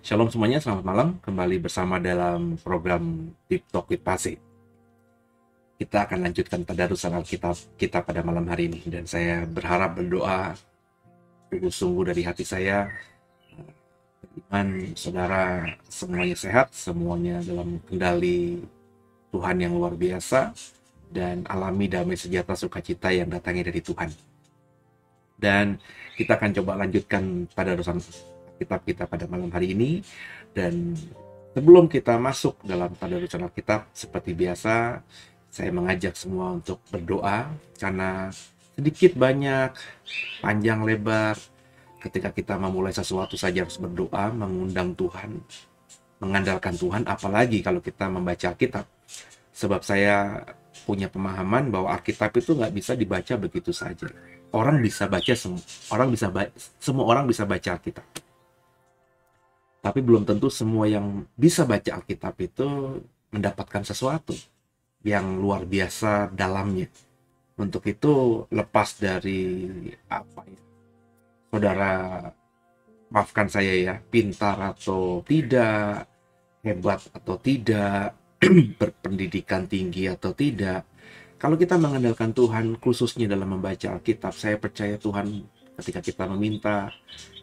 Shalom semuanya, selamat malam. Kembali bersama dalam program Deep Talk with Pase. Kita akan lanjutkan tadarusan Alkitab kita pada malam hari ini. Dan saya berharap berdoa sungguh-sungguh dari hati saya. Iman saudara semuanya sehat, semuanya dalam kendali Tuhan yang luar biasa. Dan alami damai sejahtera sukacita yang datangnya dari Tuhan. Dan kita akan coba lanjutkan tadarusan Alkitab kita pada malam hari ini. Dan sebelum kita masuk dalam tadarusan Alkitab, seperti biasa saya mengajak semua untuk berdoa, karena sedikit banyak, panjang lebar, ketika kita memulai sesuatu saja harus berdoa, mengundang Tuhan, mengandalkan Tuhan, apalagi kalau kita membaca Alkitab. Sebab saya punya pemahaman bahwa Alkitab itu nggak bisa dibaca begitu saja. Orang bisa baca, semua orang bisa baca Alkitab. Tapi belum tentu semua yang bisa baca Alkitab itu mendapatkan sesuatu yang luar biasa dalamnya. Untuk itu, lepas dari saudara, maafkan saya ya, pintar atau tidak, hebat atau tidak, berpendidikan tinggi atau tidak, kalau kita mengandalkan Tuhan, khususnya dalam membaca Alkitab, saya percaya Tuhan ketika kita meminta,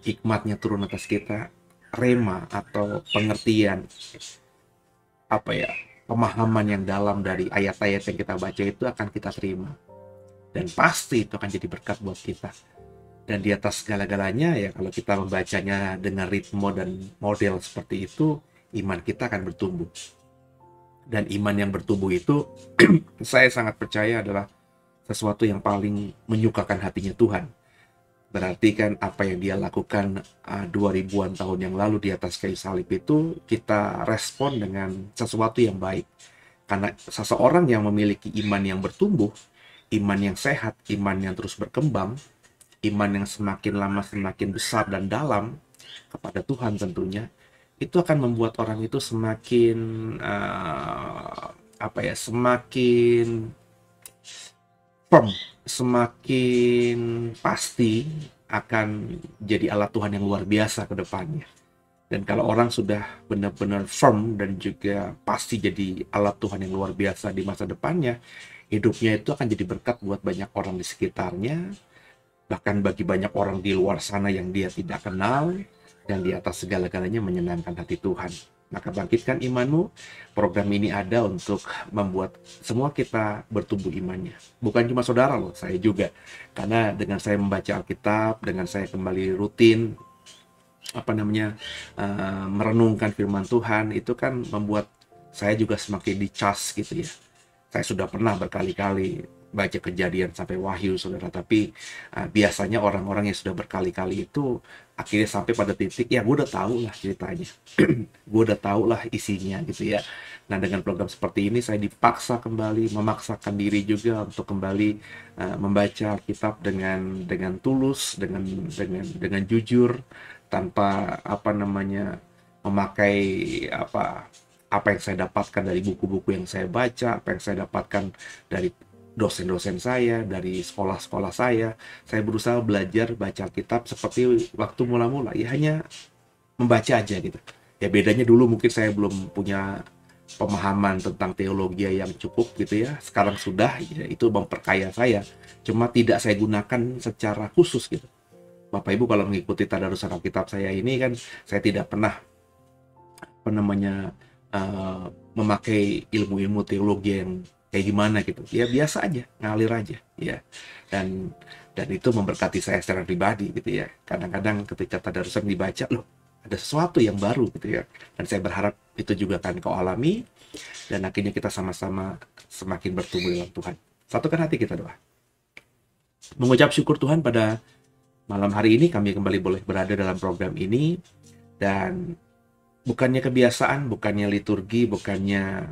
hikmatnya turun atas kita, rema atau pengertian, pemahaman yang dalam dari ayat-ayat yang kita baca itu akan kita terima. Dan pasti itu akan jadi berkat buat kita. Dan di atas segala-galanya ya, kalau kita membacanya dengan ritme dan model seperti itu, iman kita akan bertumbuh. Dan iman yang bertumbuh itu, saya sangat percaya adalah sesuatu yang paling menyukakan hatinya Tuhan. Berarti kan apa yang dia lakukan 2000-an tahun yang lalu di atas kayu salib itu, kita respon dengan sesuatu yang baik. Karena seseorang yang memiliki iman yang bertumbuh, iman yang sehat, iman yang terus berkembang, iman yang semakin lama semakin besar dan dalam kepada Tuhan tentunya, itu akan membuat orang itu semakin semakin firm, semakin pasti akan jadi alat Tuhan yang luar biasa ke depannya. Dan kalau orang sudah benar-benar firm dan juga pasti jadi alat Tuhan yang luar biasa di masa depannya, hidupnya itu akan jadi berkat buat banyak orang di sekitarnya, bahkan bagi banyak orang di luar sana yang dia tidak kenal, dan di atas segala-galanya menyenangkan hati Tuhan. Maka bangkitkan imanmu. Program ini ada untuk membuat semua kita bertumbuh imannya. Bukan cuma saudara loh, saya juga. Karena dengan saya membaca Alkitab, dengan saya kembali rutin merenungkan firman Tuhan, itu kan membuat saya juga semakin dicas gitu ya. Saya sudah pernah berkali-kali baca Kejadian sampai Wahyu, saudara. Tapi biasanya orang-orang yang sudah berkali-kali itu akhirnya sampai pada titik, ya gue udah tahu lah ceritanya. Gue udah tahu lah isinya gitu ya. Nah, dengan program seperti ini saya dipaksa kembali, memaksakan diri juga untuk kembali membaca Alkitab dengan tulus, dengan jujur, tanpa memakai apa yang saya dapatkan dari buku-buku yang saya baca, apa yang saya dapatkan dari dosen-dosen saya, dari sekolah-sekolah saya berusaha belajar baca Alkitab seperti waktu mula-mula, ya hanya membaca aja gitu. Ya bedanya dulu mungkin saya belum punya pemahaman tentang teologi yang cukup gitu ya. Sekarang sudah, ya, itu memperkaya saya. Cuma tidak saya gunakan secara khusus gitu. Bapak Ibu kalau mengikuti tadarusan Alkitab saya ini kan, saya tidak pernah memakai ilmu-ilmu teologi yang kayak gimana gitu, ya biasa aja, ngalir aja ya. Dan itu memberkati saya secara pribadi gitu ya. Kadang-kadang ketika tadarusan dibaca, loh ada sesuatu yang baru gitu ya. Dan saya berharap itu juga akan kau alami, dan akhirnya kita sama-sama semakin bertumbuh dalam Tuhan. Satukan hati kita doa. Mengucap syukur Tuhan pada Malam hari ini kami kembali boleh berada dalam program ini, dan bukannya kebiasaan, bukannya liturgi, bukannya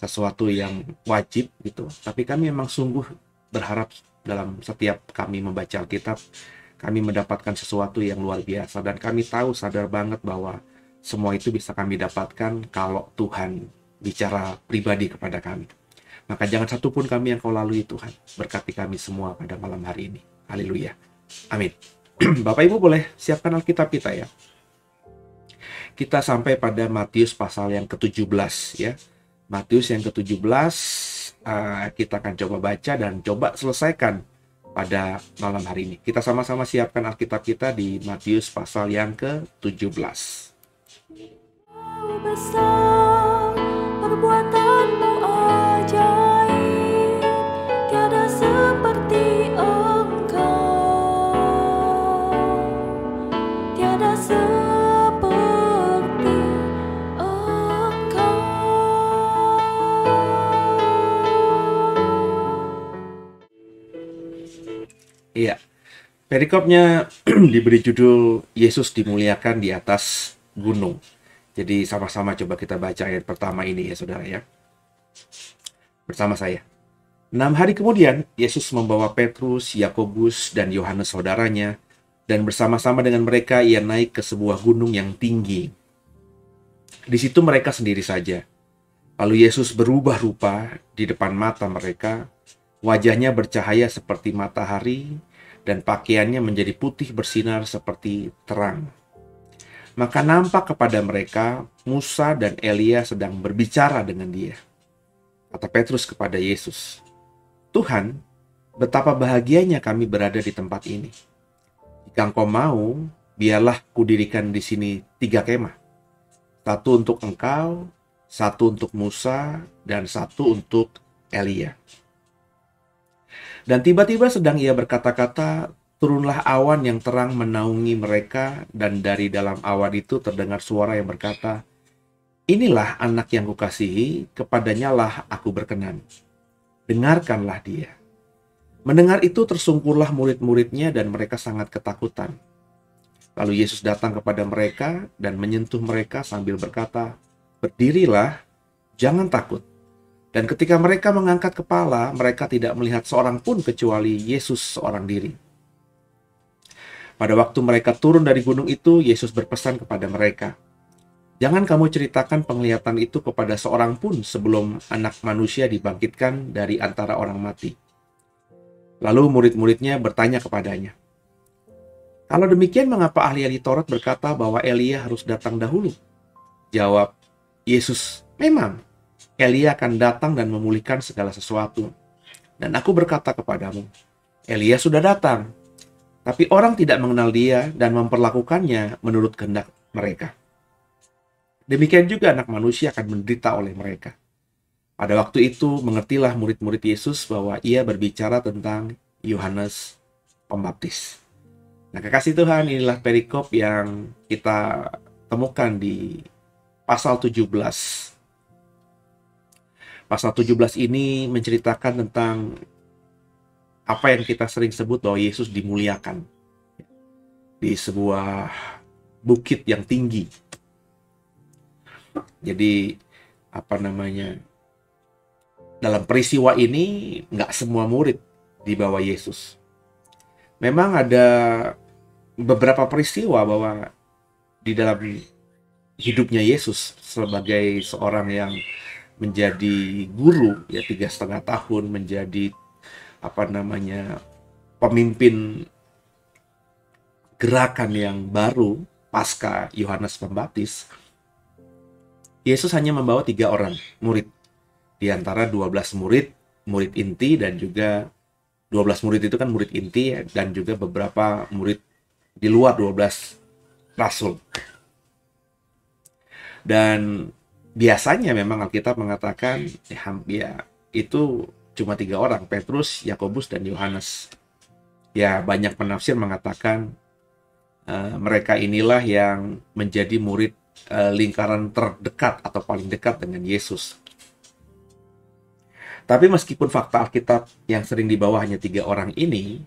sesuatu yang wajib gitu, tapi kami memang sungguh berharap dalam setiap kami membaca Alkitab, kami mendapatkan sesuatu yang luar biasa, dan kami tahu, sadar banget bahwa semua itu bisa kami dapatkan kalau Tuhan bicara pribadi kepada kami. Maka jangan satupun kami yang kau lalui Tuhan. Berkati kami semua pada malam hari ini. Haleluya. Amin. Bapak Ibu boleh siapkan Alkitab kita ya. Kita sampai pada Matius pasal yang ke-17 ya. Matius yang ke-17 kita akan coba baca dan coba selesaikan pada malam hari ini. Kita sama-sama siapkan Alkitab kita di Matius pasal yang ke-17. Besar perbuatanmu ajaib, tiada seperti Engkau, tiada seperti Engkau. Iya, perikopnya diberi judul Yesus dimuliakan di atas gunung. Jadi sama-sama coba kita baca ayat pertama ini ya saudara ya. Bersama saya. 6 hari kemudian, Yesus membawa Petrus, Yakobus, dan Yohanes saudaranya, dan bersama-sama dengan mereka ia naik ke sebuah gunung yang tinggi. Di situ mereka sendiri saja. Lalu Yesus berubah rupa di depan mata mereka, wajahnya bercahaya seperti matahari, dan pakaiannya menjadi putih bersinar seperti terang. Maka nampak kepada mereka Musa dan Elia sedang berbicara dengan dia. Kata Petrus kepada Yesus, "Tuhan, betapa bahagianya kami berada di tempat ini. Jika Engkau mau, biarlah kudirikan di sini 3 kemah. 1 untuk Engkau, 1 untuk Musa, dan 1 untuk Elia." Dan tiba-tiba sedang ia berkata-kata, turunlah awan yang terang menaungi mereka, dan dari dalam awan itu terdengar suara yang berkata, "Inilah anak yang kukasihi, kepadanya lah aku berkenan. Dengarkanlah dia." Mendengar itu tersungkurlah murid-muridnya dan mereka sangat ketakutan. Lalu Yesus datang kepada mereka dan menyentuh mereka sambil berkata, "Berdirilah, jangan takut." Dan ketika mereka mengangkat kepala, mereka tidak melihat seorang pun kecuali Yesus seorang diri. Pada waktu mereka turun dari gunung itu, Yesus berpesan kepada mereka, "Jangan kamu ceritakan penglihatan itu kepada seorang pun sebelum Anak Manusia dibangkitkan dari antara orang mati." Lalu murid-muridnya bertanya kepadanya, "Kalau demikian, mengapa ahli-ahli Taurat berkata bahwa Elia harus datang dahulu?" Jawab Yesus, "Memang Elia akan datang dan memulihkan segala sesuatu. Dan aku berkata kepadamu, Elia sudah datang, tapi orang tidak mengenal dia dan memperlakukannya menurut kehendak mereka. Demikian juga Anak Manusia akan menderita oleh mereka." Pada waktu itu mengertilah murid-murid Yesus bahwa ia berbicara tentang Yohanes Pembaptis. Nah, kekasih Tuhan, inilah perikop yang kita temukan di pasal 17. Pasal 17 ini menceritakan tentang apa yang kita sering sebut bahwa Yesus dimuliakan di sebuah bukit yang tinggi. Jadi, dalam peristiwa ini nggak semua murid dibawa Yesus. Memang ada beberapa peristiwa bahwa di dalam hidupnya Yesus sebagai seorang yang menjadi guru ya 3,5 tahun, menjadi pemimpin gerakan yang baru pasca Yohanes Pembaptis. Yesus hanya membawa 3 orang murid di antara 12 murid inti, dan juga 12 murid itu kan murid inti ya, dan juga beberapa murid di luar 12 rasul. Dan biasanya memang Alkitab mengatakan itu cuma 3 orang, Petrus, Yakobus, dan Yohanes. Ya, banyak penafsir mengatakan mereka inilah yang menjadi murid lingkaran terdekat atau paling dekat dengan Yesus. Tapi meskipun fakta Alkitab yang sering dibawa hanya 3 orang ini,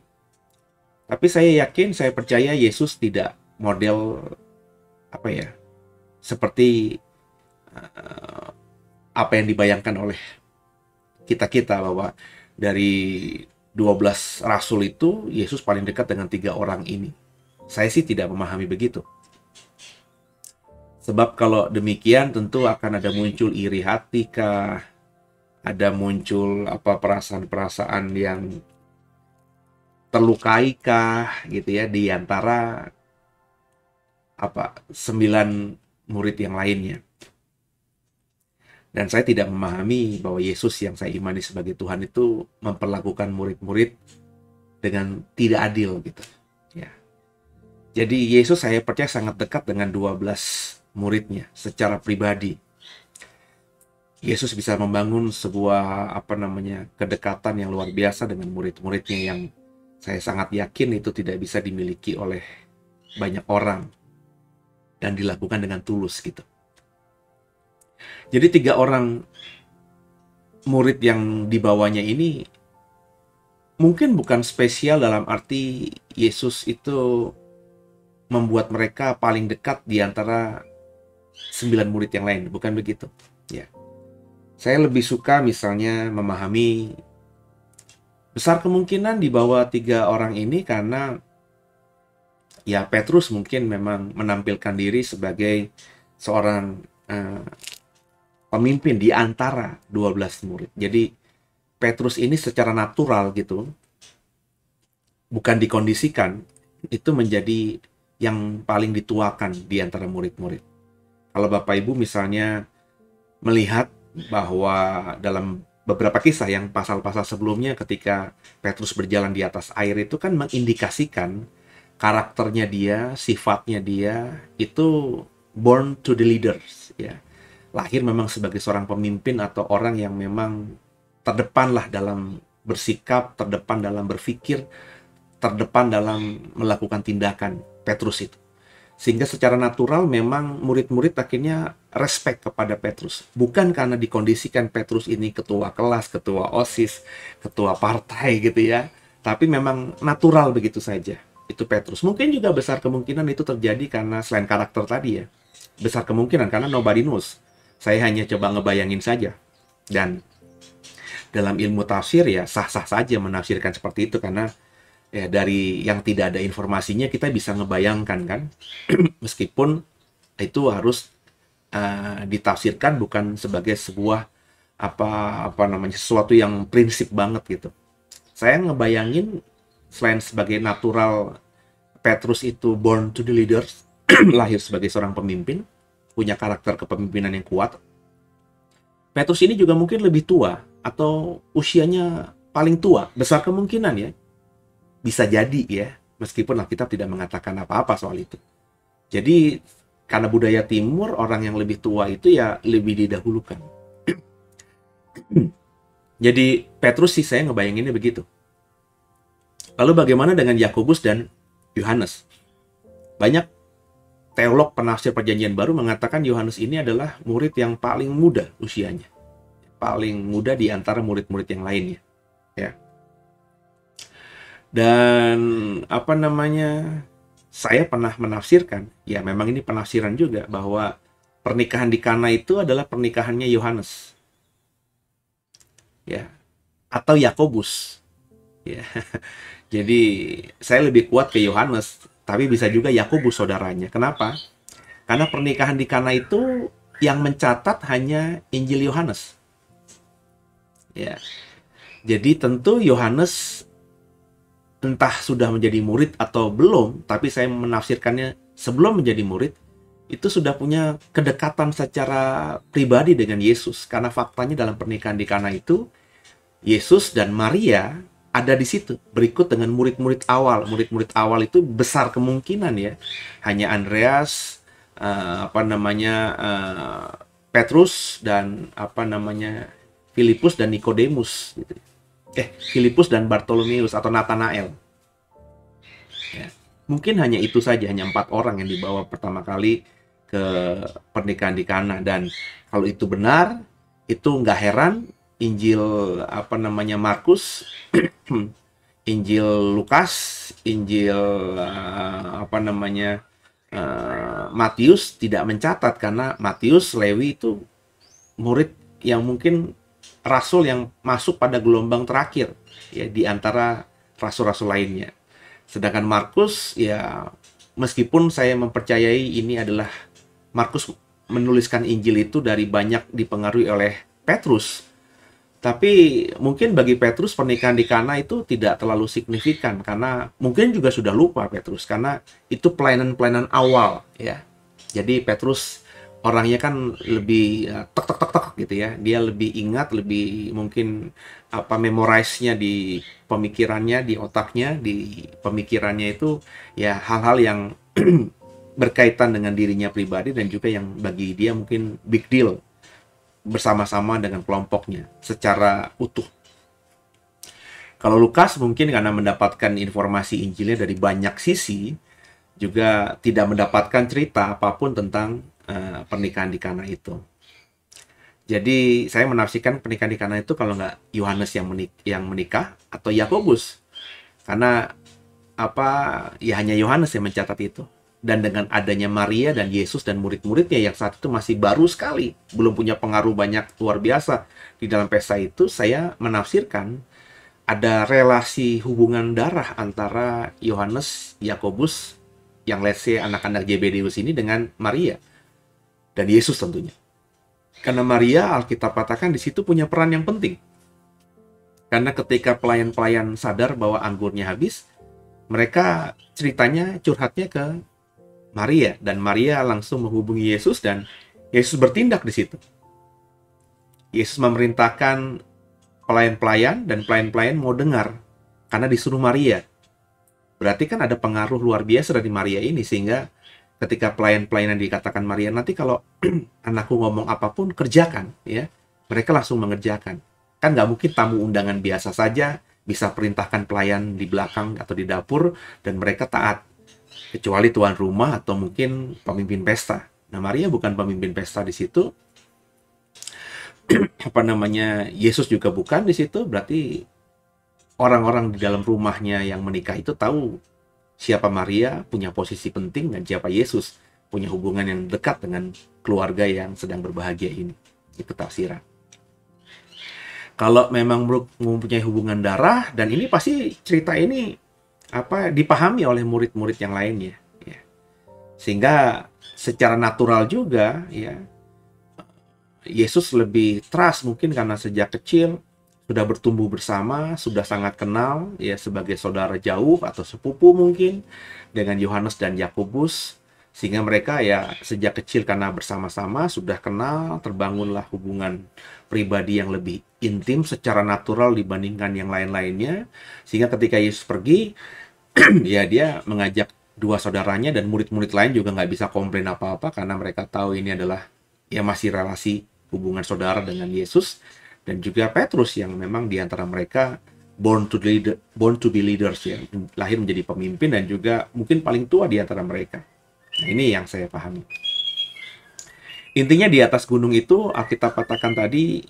Tapi saya yakin, saya percaya Yesus tidak model apa ya, seperti apa yang dibayangkan oleh kita-kita, bahwa dari 12 rasul itu Yesus paling dekat dengan 3 orang ini. Saya sih tidak memahami begitu. Sebab kalau demikian tentu akan ada muncul iri hati kah, ada muncul apa perasaan-perasaan yang terlukai kah gitu ya di antara apa 9 murid yang lainnya. Dan saya tidak memahami bahwa Yesus yang saya imani sebagai Tuhan itu memperlakukan murid-murid dengan tidak adil gitu. Ya. Jadi Yesus saya percaya sangat dekat dengan 12 muridnya secara pribadi. Yesus bisa membangun sebuah kedekatan yang luar biasa dengan murid-muridnya yang saya sangat yakin itu tidak bisa dimiliki oleh banyak orang dan dilakukan dengan tulus gitu. Jadi 3 orang murid yang dibawanya ini mungkin bukan spesial dalam arti Yesus itu membuat mereka paling dekat di antara 9 murid yang lain, bukan begitu. Ya. Saya lebih suka misalnya memahami besar kemungkinan di bawah 3 orang ini karena ya Petrus mungkin memang menampilkan diri sebagai seorang pemimpin di antara 12 murid. Jadi Petrus ini secara natural gitu, bukan dikondisikan, itu menjadi yang paling dituakan di antara murid-murid. Kalau Bapak Ibu misalnya melihat bahwa dalam beberapa kisah yang pasal-pasal sebelumnya ketika Petrus berjalan di atas air itu kan mengindikasikan karakternya dia, sifatnya dia itu born to the leaders ya. Lahir memang sebagai seorang pemimpin atau orang yang memang terdepan lah dalam bersikap, terdepan dalam berpikir, terdepan dalam melakukan tindakan Petrus itu. Sehingga secara natural memang murid-murid akhirnya respect kepada Petrus. Bukan karena dikondisikan Petrus ini ketua kelas, ketua OSIS, ketua partai gitu ya. Tapi memang natural begitu saja. Itu Petrus. Mungkin juga besar kemungkinan itu terjadi karena selain karakter tadi ya. Besar kemungkinan karena nobody knows. Saya hanya coba ngebayangin saja. Dan dalam ilmu tafsir ya sah-sah saja menafsirkan seperti itu karena ya dari yang tidak ada informasinya kita bisa ngebayangkan kan. Meskipun itu harus ditafsirkan bukan sebagai sebuah sesuatu yang prinsip banget gitu. Saya ngebayangin selain sebagai natural Petrus itu born to the leaders, lahir sebagai seorang pemimpin, punya karakter kepemimpinan yang kuat. Petrus ini juga mungkin lebih tua atau usianya paling tua, besar kemungkinan ya. Bisa jadi ya, meskipun Alkitab tidak mengatakan apa-apa soal itu. Jadi karena budaya timur, orang yang lebih tua itu ya lebih didahulukan. Jadi Petrus sih saya ngebayanginnya begitu. Lalu bagaimana dengan Yakobus dan Yohanes? Banyak teolog penafsir Perjanjian Baru mengatakan Yohanes ini adalah murid yang paling muda usianya. Paling muda di antara murid-murid yang lainnya. Ya. Dan saya pernah menafsirkan, ya memang ini penafsiran juga, bahwa pernikahan di Kana itu adalah pernikahannya Yohanes. Ya. Atau Yakobus. Ya. Jadi saya lebih kuat ke Yohanes, tapi bisa juga Yakobus saudaranya. Kenapa? Karena pernikahan di Kana itu yang mencatat hanya Injil Yohanes. Ya. Jadi tentu Yohanes entah sudah menjadi murid atau belum, tapi saya menafsirkannya sebelum menjadi murid, itu sudah punya kedekatan secara pribadi dengan Yesus. Karena faktanya dalam pernikahan di Kana itu, Yesus dan Maria ada di situ, berikut dengan murid-murid awal. Murid-murid awal itu besar kemungkinan ya, hanya Andreas, Petrus dan Filipus dan Nikodemus gitu. Filipus dan Bartolomeus atau Nathanael. Ya. Mungkin hanya itu saja, hanya 4 orang yang dibawa pertama kali ke pernikahan di Kana. Dan kalau itu benar, itu nggak heran Injil Markus Injil Lukas, Injil Matius tidak mencatat, karena Matius, Lewi itu murid yang mungkin rasul yang masuk pada gelombang terakhir ya di antara rasul-rasul lainnya. Sedangkan Markus ya, meskipun saya mempercayai ini adalah Markus menuliskan Injil itu dari banyak dipengaruhi oleh Petrus, tapi mungkin bagi Petrus pernikahan di Kana itu tidak terlalu signifikan, karena mungkin juga sudah lupa Petrus, karena itu pelayanan-pelayanan awal ya. Jadi Petrus orangnya kan lebih tek tek tek tek gitu ya. Dia lebih ingat, lebih mungkin memorize-nya di pemikirannya, di otaknya, di pemikirannya itu ya hal-hal yang berkaitan dengan dirinya pribadi dan juga yang bagi dia mungkin big deal bersama-sama dengan kelompoknya secara utuh. Kalau Lukas mungkin karena mendapatkan informasi Injilnya dari banyak sisi, juga tidak mendapatkan cerita apapun tentang pernikahan di Kana itu. Jadi saya menafsirkan pernikahan di Kana itu kalau nggak Yohanes yang menikah atau Yakobus, karena ya hanya Yohanes yang mencatat itu. Dan dengan adanya Maria dan Yesus dan murid-muridnya yang saat itu masih baru sekali, belum punya pengaruh banyak luar biasa di dalam pesta itu, saya menafsirkan ada relasi hubungan darah antara Yohanes, Yakobus, yang let's say anak-anak Zebedeus ini dengan Maria dan Yesus tentunya. Karena Maria, Alkitab katakan di situ punya peran yang penting. Karena ketika pelayan-pelayan sadar bahwa anggurnya habis, mereka ceritanya curhatnya ke Maria, dan Maria langsung menghubungi Yesus dan Yesus bertindak di situ. Yesus memerintahkan pelayan-pelayan dan pelayan-pelayan mau dengar karena disuruh Maria. Berarti kan ada pengaruh luar biasa dari Maria ini, sehingga ketika pelayan-pelayan yang dikatakan Maria, nanti kalau anakku ngomong apapun kerjakan ya, mereka langsung mengerjakan. Kan nggak mungkin tamu undangan biasa saja bisa perintahkan pelayan di belakang atau di dapur dan mereka taat, kecuali tuan rumah atau mungkin pemimpin pesta. Nah, Maria bukan pemimpin pesta di situ. Yesus juga bukan di situ. Berarti orang-orang di dalam rumahnya yang menikah itu tahu siapa Maria, punya posisi penting, dan siapa Yesus, punya hubungan yang dekat dengan keluarga yang sedang berbahagia ini. Itu tafsiran. Kalau memang mempunyai hubungan darah, dan ini pasti cerita ini dipahami oleh murid-murid yang lainnya ya. Sehingga secara natural juga ya, Yesus lebih trust mungkin karena sejak kecil sudah bertumbuh bersama, sudah sangat kenal ya sebagai saudara jauh atau sepupu mungkin dengan Yohanes dan Yakobus, sehingga mereka ya sejak kecil karena bersama-sama sudah kenal, terbangunlah hubungan pribadi yang lebih intim secara natural dibandingkan yang lain-lainnya, sehingga ketika Yesus pergi ya dia mengajak dua saudaranya, dan murid-murid lain juga nggak bisa komplain apa-apa karena mereka tahu ini adalah ya masih relasi hubungan saudara dengan Yesus. Dan juga Petrus yang memang diantara mereka born to be leaders ya, lahir menjadi pemimpin dan juga mungkin paling tua di antara mereka. Nah, ini yang saya pahami. Intinya di atas gunung itu Alkitab katakan tadi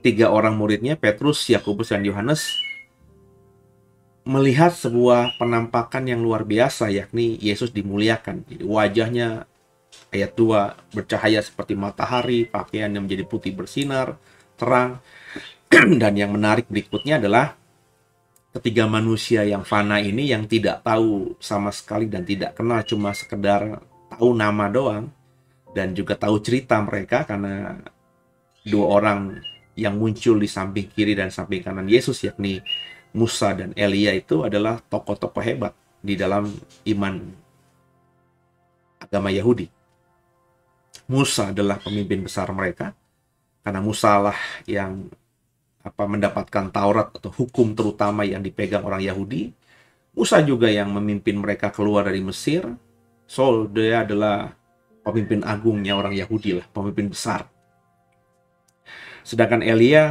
tiga orang muridnya Petrus, Yakobus, dan Yohanes melihat sebuah penampakan yang luar biasa, yakni Yesus dimuliakan. Jadi wajahnya, ayat 2, bercahaya seperti matahari, pakaiannya menjadi putih bersinar, terang. Dan yang menarik berikutnya adalah ketiga manusia yang fana ini, yang tidak tahu sama sekali dan tidak kenal, cuma sekedar tahu nama doang, dan juga tahu cerita mereka, karena dua orang yang muncul di samping kiri dan samping kanan Yesus, yakni Musa dan Elia, itu adalah tokoh-tokoh hebat di dalam iman agama Yahudi. Musa adalah pemimpin besar mereka, karena Musa lah yang mendapatkan Taurat atau hukum terutama yang dipegang orang Yahudi. Musa juga yang memimpin mereka keluar dari Mesir. So, dia adalah pemimpin agungnya orang Yahudi lah, pemimpin besar. Sedangkan Elia,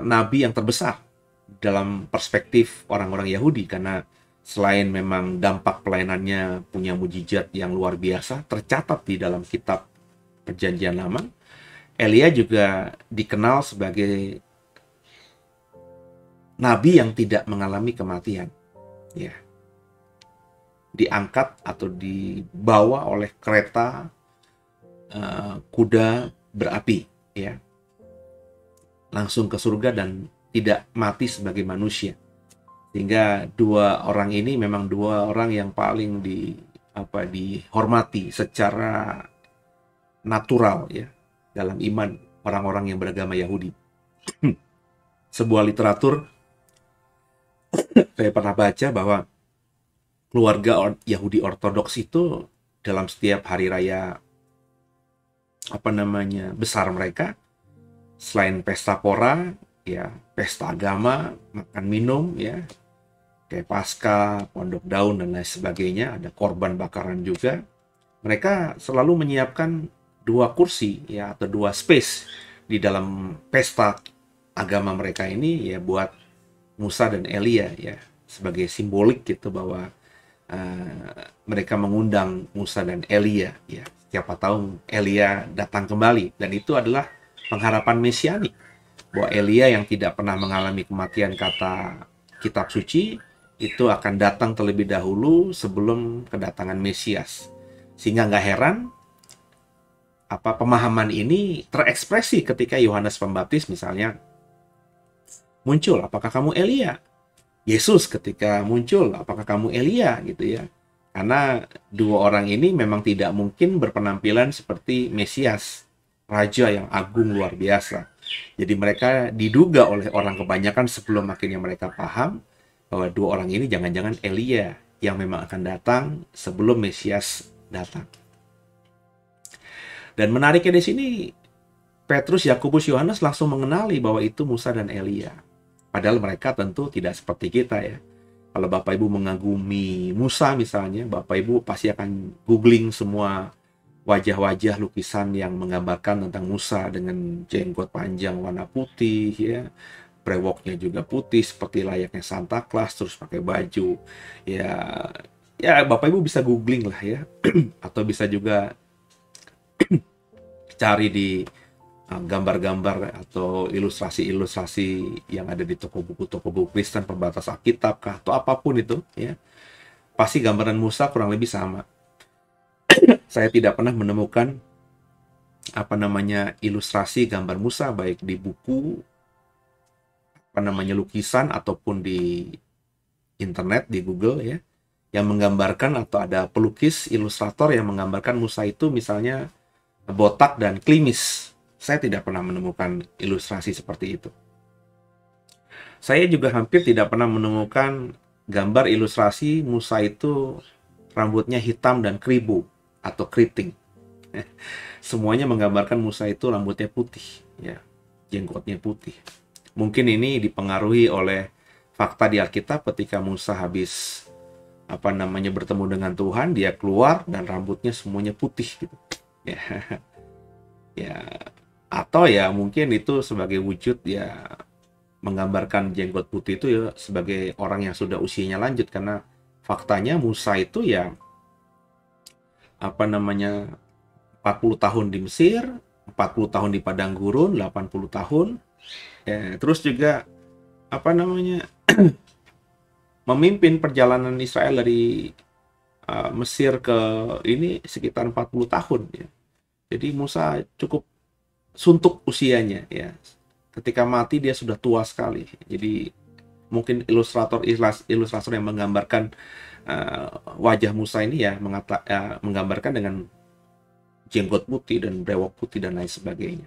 nabi yang terbesar dalam perspektif orang-orang Yahudi, karena selain memang dampak pelayanannya punya mujizat yang luar biasa, tercatat di dalam kitab Perjanjian Lama, Elia juga dikenal sebagai nabi yang tidak mengalami kematian, ya, diangkat atau dibawa oleh kereta kuda berapi, ya, langsung ke surga dan tidak mati sebagai manusia. Sehingga dua orang ini memang dua orang yang paling dihormati secara natural, ya, dalam iman orang-orang yang beragama Yahudi. Sebuah literatur saya pernah baca bahwa keluarga Yahudi Ortodoks itu dalam setiap hari raya besar mereka, selain pesta pora, ya, pesta agama, makan minum, ya, kayak Paskah, Pondok Daun dan lain sebagainya, ada korban bakaran juga. Mereka selalu menyiapkan 2 kursi, ya, atau 2 space di dalam pesta agama mereka ini, ya, buat Musa dan Elia, ya, sebagai simbolik gitu bahwa mereka mengundang Musa dan Elia, ya, siapa tahu Elia datang kembali, dan itu adalah pengharapan mesianik bahwa Elia yang tidak pernah mengalami kematian kata kitab suci itu akan datang terlebih dahulu sebelum kedatangan Mesias. Sehingga nggak heran pemahaman ini terekspresi ketika Yohanes Pembaptis misalnya muncul, apakah kamu Elia? Yesus ketika muncul, apakah kamu Elia, gitu ya. Karena dua orang ini memang tidak mungkin berpenampilan seperti Mesias, raja yang agung luar biasa. Jadi mereka diduga oleh orang kebanyakan sebelum akhirnya mereka paham bahwa dua orang ini jangan-jangan Elia yang memang akan datang sebelum Mesias datang. Dan menariknya di sini, Petrus, Yakobus, Yohanes langsung mengenali bahwa itu Musa dan Elia. Padahal mereka tentu tidak seperti kita, ya. Kalau Bapak Ibu mengagumi Musa misalnya, Bapak Ibu pasti akan googling semua wajah-wajah lukisan yang menggambarkan tentang Musa dengan jenggot panjang warna putih, ya. Brewoknya juga putih seperti layaknya Santa Claus, terus pakai baju. Ya Bapak Ibu bisa googling lah, ya. Atau bisa juga cari di gambar-gambar atau ilustrasi-ilustrasi yang ada di toko buku Kristen, Perbatas Alkitab kah, atau apapun itu, ya. Pasti gambaran Musa kurang lebih sama. Saya tidak pernah menemukan ilustrasi gambar Musa baik di buku lukisan ataupun di internet, di Google, ya, yang menggambarkan atau ada pelukis ilustrator yang menggambarkan Musa itu misalnya botak dan klimis. Saya tidak pernah menemukan ilustrasi seperti itu. Saya juga hampir tidak pernah menemukan gambar ilustrasi Musa itu rambutnya hitam dan keribu atau keriting. Semuanya menggambarkan Musa itu rambutnya putih, ya, jenggotnya putih. Mungkin ini dipengaruhi oleh fakta di Alkitab ketika Musa habis bertemu dengan Tuhan, dia keluar dan rambutnya semuanya putih gitu. Ya. Ya, atau ya mungkin itu sebagai wujud, ya, menggambarkan jenggot putih itu, ya, sebagai orang yang sudah usianya lanjut, karena faktanya Musa itu, ya, 40 tahun di Mesir, 40 tahun di padang gurun, 80 tahun. Ya, terus juga memimpin perjalanan Israel dari Mesir ke ini sekitar 40 tahun, ya. Jadi Musa cukup suntuk usianya, ya. Ketika mati dia sudah tua sekali. Jadi mungkin ilustrator yang menggambarkan wajah Musa ini, ya, menggambarkan dengan jenggot putih dan brewok putih dan lain sebagainya.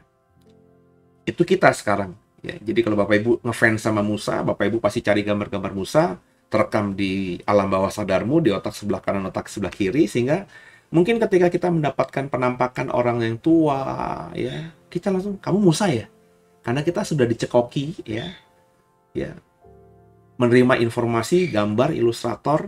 Itu kita sekarang, ya. Jadi kalau Bapak Ibu ngefans sama Musa, Bapak Ibu pasti cari gambar-gambar Musa terekam di alam bawah sadarmu, di otak sebelah kanan, otak sebelah kiri, sehingga mungkin ketika kita mendapatkan penampakan orang yang tua, ya, kita langsung, kamu Musa ya? Karena kita sudah dicekoki, ya, menerima informasi gambar ilustrator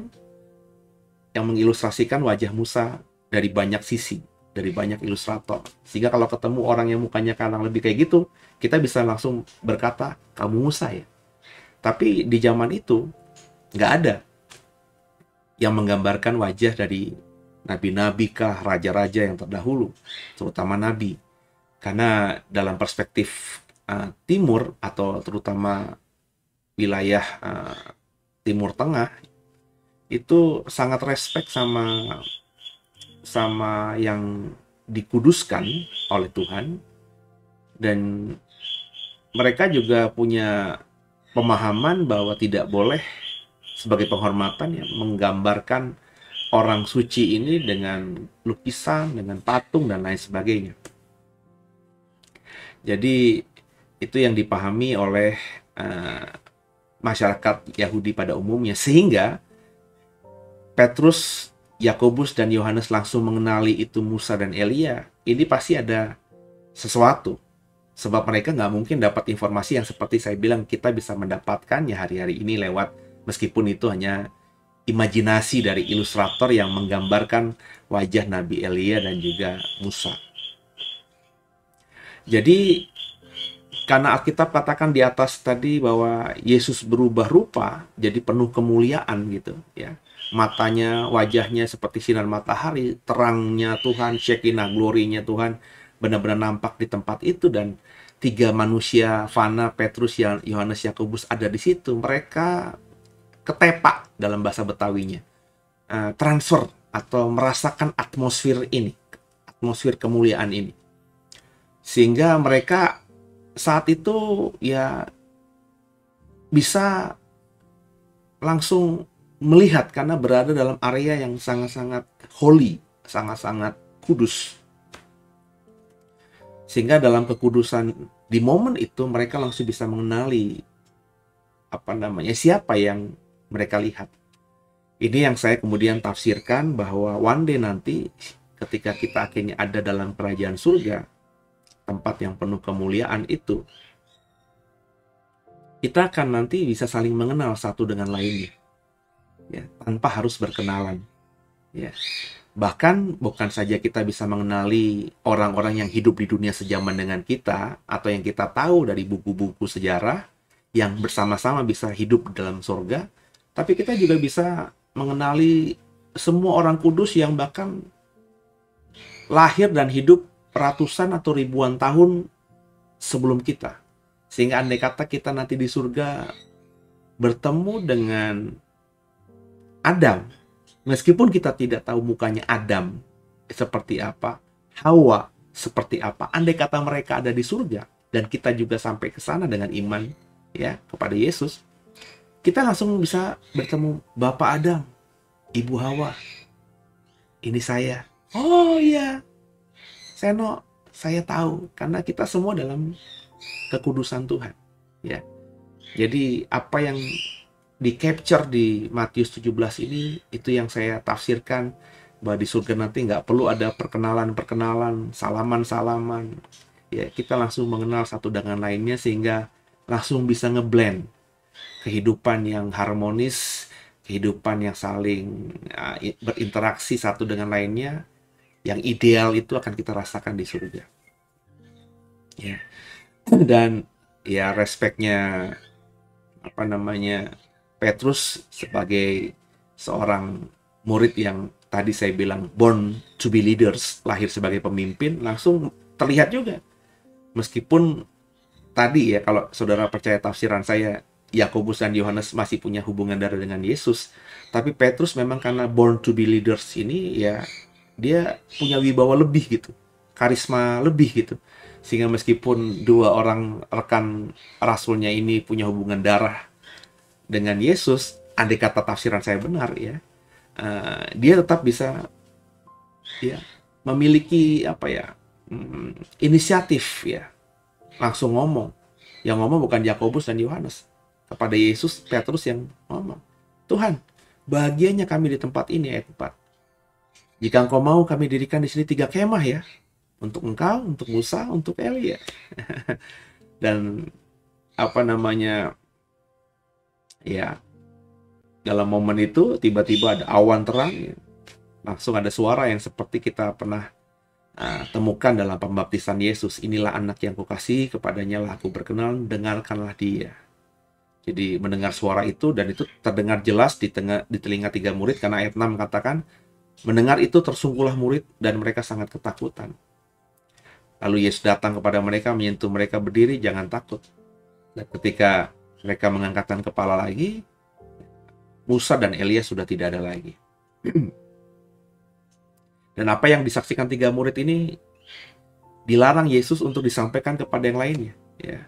yang mengilustrasikan wajah Musa dari banyak sisi, dari banyak ilustrator. Sehingga kalau ketemu orang yang mukanya kadang lebih kayak gitu, kita bisa langsung berkata, kamu Musa ya? Tapi di zaman itu, nggak ada yang menggambarkan wajah dari nabi-nabi kah, raja-raja yang terdahulu, terutama nabi. Karena dalam perspektif timur, atau terutama wilayah Timur Tengah itu sangat respect sama yang dikuduskan oleh Tuhan, dan mereka juga punya pemahaman bahwa tidak boleh sebagai penghormatan ya menggambarkan orang suci ini dengan lukisan, dengan patung dan lain sebagainya. Jadi itu yang dipahami oleh masyarakat Yahudi pada umumnya, sehingga Petrus, Yakobus, dan Yohanes langsung mengenali itu Musa dan Elia. Ini pasti ada sesuatu, sebab mereka nggak mungkin dapat informasi yang seperti saya bilang kita bisa mendapatkannya hari-hari ini lewat, meskipun itu hanya imajinasi dari ilustrator yang menggambarkan wajah Nabi Elia dan juga Musa. Jadi karena Alkitab katakan di atas tadi bahwa Yesus berubah rupa jadi penuh kemuliaan gitu ya. Matanya, wajahnya seperti sinar matahari, terangnya Tuhan, Shekinah, glorinya Tuhan benar-benar nampak di tempat itu, dan tiga manusia fana, Petrus, Yohanes, Yakobus ada di situ. Mereka ketepak dalam bahasa Betawinya, transfer atau merasakan atmosfer ini, atmosfer kemuliaan ini, sehingga mereka saat itu ya bisa langsung melihat karena berada dalam area yang sangat-sangat holy, sangat-sangat kudus. Sehingga dalam kekudusan di momen itu mereka langsung bisa mengenali siapa yang mereka lihat. Ini yang saya kemudian tafsirkan bahwa one day nanti ketika kita akhirnya ada dalam kerajaan surga, tempat yang penuh kemuliaan itu, kita akan nanti bisa saling mengenal satu dengan lainnya, ya, tanpa harus berkenalan. Ya. Bahkan bukan saja kita bisa mengenali orang-orang yang hidup di dunia sejaman dengan kita, atau yang kita tahu dari buku-buku sejarah yang bersama-sama bisa hidup dalam surga, tapi kita juga bisa mengenali semua orang kudus yang bahkan lahir dan hidup ratusan atau ribuan tahun sebelum kita. Sehingga andai kata kita nanti di surga bertemu dengan Adam, meskipun kita tidak tahu mukanya Adam seperti apa, Hawa seperti apa, andai kata mereka ada di surga dan kita juga sampai ke sana dengan iman ya kepada Yesus, kita langsung bisa bertemu Bapak Adam, Ibu Hawa. Ini saya. Oh iya, Seno, saya tahu karena kita semua dalam kekudusan Tuhan. Ya, jadi apa yang di capture di Matius 17 ini, itu yang saya tafsirkan bahwa di surga nanti nggak perlu ada perkenalan-perkenalan, salaman-salaman. Ya, kita langsung mengenal satu dengan lainnya sehingga langsung bisa ngeblend kehidupan yang harmonis, kehidupan yang saling berinteraksi satu dengan lainnya, yang ideal itu akan kita rasakan di surga. Ya. Dan ya respectnya Petrus sebagai seorang murid yang tadi saya bilang born to be leaders, lahir sebagai pemimpin, langsung terlihat juga. Meskipun tadi ya, kalau saudara percaya tafsiran saya, Yakobus dan Yohanes masih punya hubungan darah dengan Yesus, tapi Petrus memang karena born to be leaders ini ya, dia punya wibawa lebih gitu, karisma lebih gitu, sehingga meskipun dua orang rekan rasulnya ini punya hubungan darah dengan Yesus, andai kata tafsiran saya benar ya, dia tetap bisa ya memiliki inisiatif ya, langsung ngomong. Yang ngomong bukan Yakobus dan Yohanes, kepada Yesus Petrus yang ngomong, Tuhan, bahagianya kami di tempat ini, ayat 4. Jika engkau mau, kami dirikan di sini 3 kemah ya, untuk engkau, untuk Musa, untuk Elia. Dan ya, dalam momen itu tiba-tiba ada awan terang ya. Langsung ada suara yang seperti kita pernah temukan dalam pembaptisan Yesus, inilah anak yang kukasihi, kepadanya lah aku berkenan, dengarkanlah dia. Jadi mendengar suara itu, dan itu terdengar jelas di telinga 3 murid, karena ayat 6 katakan, mendengar itu tersungguhlah murid dan mereka sangat ketakutan. Lalu Yesus datang kepada mereka, menyentuh mereka, berdiri, jangan takut. Dan ketika Mereka mengangkatkan kepala lagi, Musa dan Elia sudah tidak ada lagi. Dan apa yang disaksikan 3 murid ini dilarang Yesus untuk disampaikan kepada yang lainnya. Ya.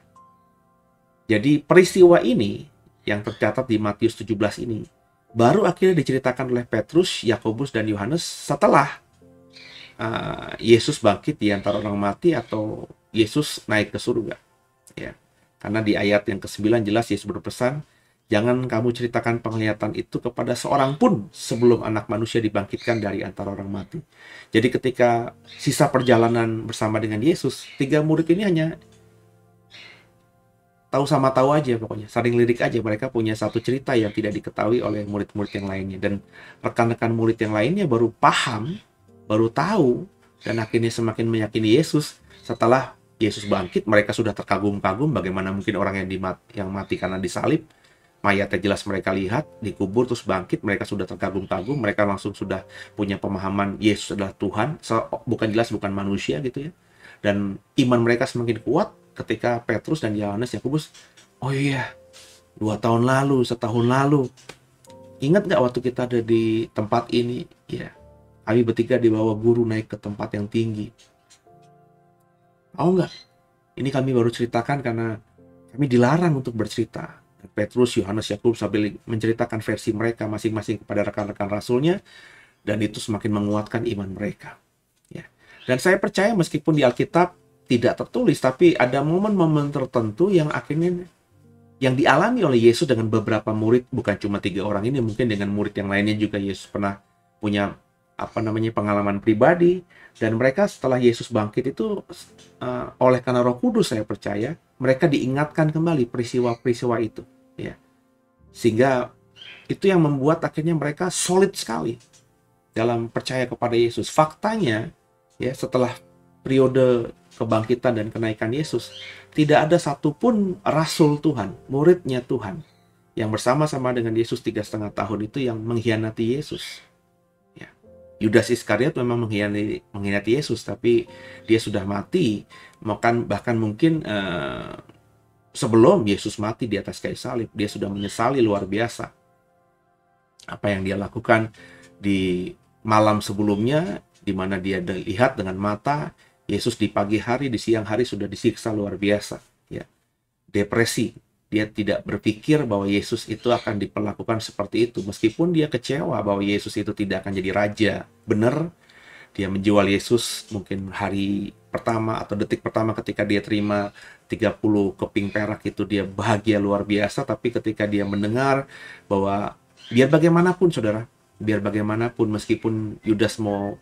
Jadi peristiwa ini yang tercatat di Matius 17 ini baru akhirnya diceritakan oleh Petrus, Yakobus, dan Yohanes setelah Yesus bangkit di antara orang mati atau Yesus naik ke surga. Ya. Karena di ayat yang ke-9 jelas Yesus berpesan, jangan kamu ceritakan penglihatan itu kepada seorang pun sebelum Anak Manusia dibangkitkan dari antara orang mati. Jadi ketika sisa perjalanan bersama dengan Yesus, 3 murid ini hanya tahu sama tahu aja pokoknya, saling lirik aja. Mereka punya satu cerita yang tidak diketahui oleh murid-murid yang lainnya. Dan rekan-rekan murid yang lainnya baru paham, baru tahu, dan akhirnya semakin meyakini Yesus setelah Yesus bangkit. Mereka sudah terkagum-kagum bagaimana mungkin orang yang mati karena disalib, mayatnya jelas mereka lihat, dikubur terus bangkit, mereka sudah terkagum-kagum, mereka langsung sudah punya pemahaman Yesus adalah Tuhan, bukan manusia gitu ya. Dan iman mereka semakin kuat ketika Petrus dan Yohanes, Yakobus, oh iya, 2 tahun lalu, setahun lalu, ingat nggak waktu kita ada di tempat ini? Ya, kami bertiga dibawa guru naik ke tempat yang tinggi. Tahu nggak? Ini kami baru ceritakan karena kami dilarang untuk bercerita. Petrus, Yohanes, Yakobus sambil menceritakan versi mereka masing-masing kepada rekan-rekan rasulnya, dan itu semakin menguatkan iman mereka. Ya. Dan saya percaya meskipun di Alkitab tidak tertulis, tapi ada momen-momen tertentu yang akhirnya yang dialami oleh Yesus dengan beberapa murid, bukan cuma 3 orang ini, mungkin dengan murid yang lainnya juga Yesus pernah punya pengalaman pribadi. Dan mereka setelah Yesus bangkit itu oleh karena Roh Kudus, saya percaya mereka diingatkan kembali peristiwa-peristiwa itu, ya. Sehingga itu yang membuat akhirnya mereka solid sekali dalam percaya kepada Yesus. Faktanya, ya, setelah periode kebangkitan dan kenaikan Yesus, tidak ada satupun rasul Tuhan, muridnya Tuhan, yang bersama-sama dengan Yesus 3,5 tahun itu yang mengkhianati Yesus. Ya. Yudas Iskariot memang mengkhianati Yesus, tapi dia sudah mati, bahkan mungkin sebelum Yesus mati di atas kayu salib, dia sudah menyesali luar biasa apa yang dia lakukan di malam sebelumnya, di mana dia lihat dengan mata Yesus di pagi hari, di siang hari sudah disiksa luar biasa, ya. Depresi. Dia tidak berpikir bahwa Yesus itu akan diperlakukan seperti itu, meskipun dia kecewa bahwa Yesus itu tidak akan jadi raja. Benar, dia menjual Yesus mungkin hari pertama atau detik pertama ketika dia terima 30 keping perak itu dia bahagia luar biasa, tapi ketika dia mendengar bahwa biar bagaimanapun saudara, biar bagaimanapun meskipun Yudas mau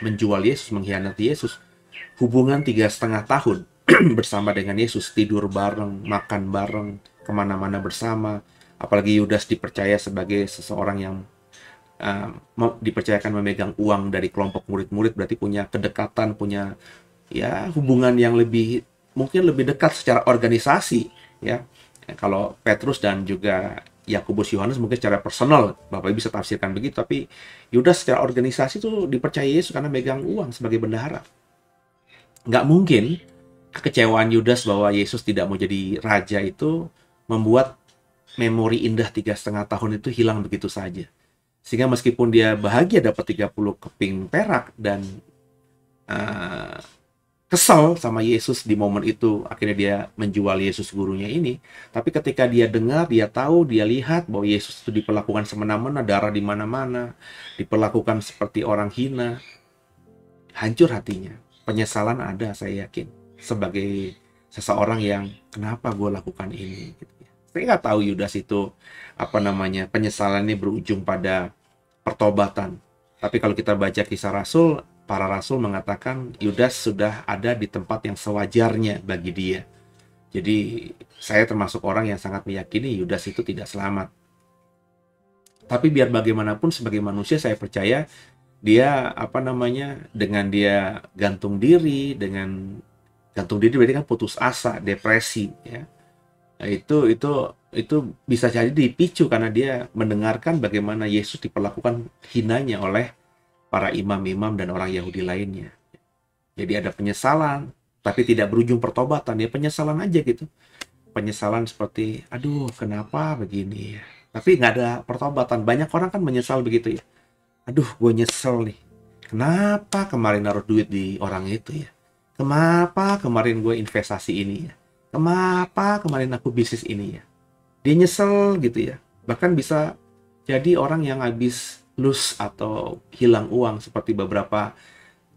menjual Yesus, mengkhianati Yesus, hubungan 3,5 tahun bersama dengan Yesus, tidur bareng, makan bareng, kemana-mana bersama, apalagi Yudas dipercaya sebagai seseorang yang dipercayakan memegang uang dari kelompok murid-murid, berarti punya kedekatan, punya ya hubungan yang mungkin lebih dekat secara organisasi, ya. Kalau Petrus dan juga Yakobus, Yohanes mungkin secara personal, Bapak bisa tafsirkan begitu, tapi Yudas secara organisasi itu dipercaya Yesus karena megang uang sebagai bendahara. Nggak mungkin kekecewaan Yudas bahwa Yesus tidak mau jadi raja itu membuat memori indah 3,5 tahun itu hilang begitu saja. Sehingga meskipun dia bahagia dapat 30 keping perak dan kesal sama Yesus di momen itu, akhirnya dia menjual Yesus gurunya ini. Tapi ketika dia dengar, dia tahu, dia lihat bahwa Yesus itu diperlakukan semena-mena, darah di mana-mana, diperlakukan seperti orang hina, hancur hatinya. Penyesalan ada, saya yakin, sebagai seseorang yang kenapa gue lakukan ini gitu ya. Saya nggak tahu Yudas itu penyesalannya berujung pada pertobatan. Tapi kalau kita baca kisah Rasul, para rasul mengatakan Yudas sudah ada di tempat yang sewajarnya bagi dia. Jadi saya termasuk orang yang sangat meyakini Yudas itu tidak selamat. Tapi biar bagaimanapun sebagai manusia saya percaya dia dengan dia gantung diri berarti kan putus asa, depresi, ya. Nah, itu bisa jadi dipicu karena dia mendengarkan bagaimana Yesus diperlakukan hinanya oleh para imam-imam dan orang Yahudi lainnya. Jadi ada penyesalan, tapi tidak berujung pertobatan, ya penyesalan aja gitu. penyesalan seperti, aduh kenapa begini ya. Tapi nggak ada pertobatan. Banyak orang kan menyesal begitu ya. Aduh, gue nyesel nih. Kenapa kemarin naruh duit di orang itu ya? Kenapa kemarin gue investasi ini ya? Kenapa kemarin aku bisnis ini ya? Dia nyesel gitu ya. Bahkan bisa jadi orang yang habis lose atau hilang uang, seperti beberapa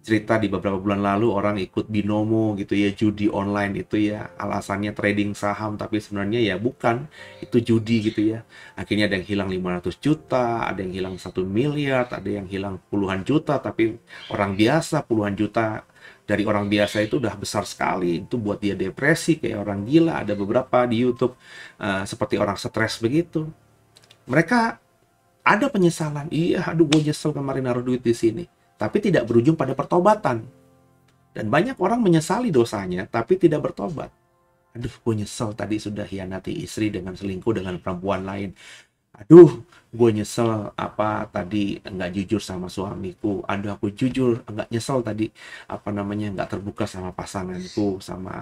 cerita di beberapa bulan lalu, orang ikut binomo gitu ya, judi online itu ya, alasannya trading saham tapi sebenarnya ya bukan, itu judi gitu ya. Akhirnya ada yang hilang 500 juta, ada yang hilang 1 miliar, ada yang hilang puluhan juta, tapi orang biasa puluhan juta dari orang biasa itu udah besar sekali, itu buat dia depresi kayak orang gila. Ada beberapa di YouTube seperti orang stres begitu. Mereka ada penyesalan, iya aduh gue nyesel kemarin naruh duit di sini, tapi tidak berujung pada pertobatan. Dan banyak orang menyesali dosanya, tapi tidak bertobat. Aduh, gue nyesel tadi sudah hianati istri dengan selingkuh dengan perempuan lain. Aduh, gue nyesel apa tadi nggak jujur sama suamiku. Aduh, aku jujur nggak nyesel tadi nggak terbuka sama pasanganku, sama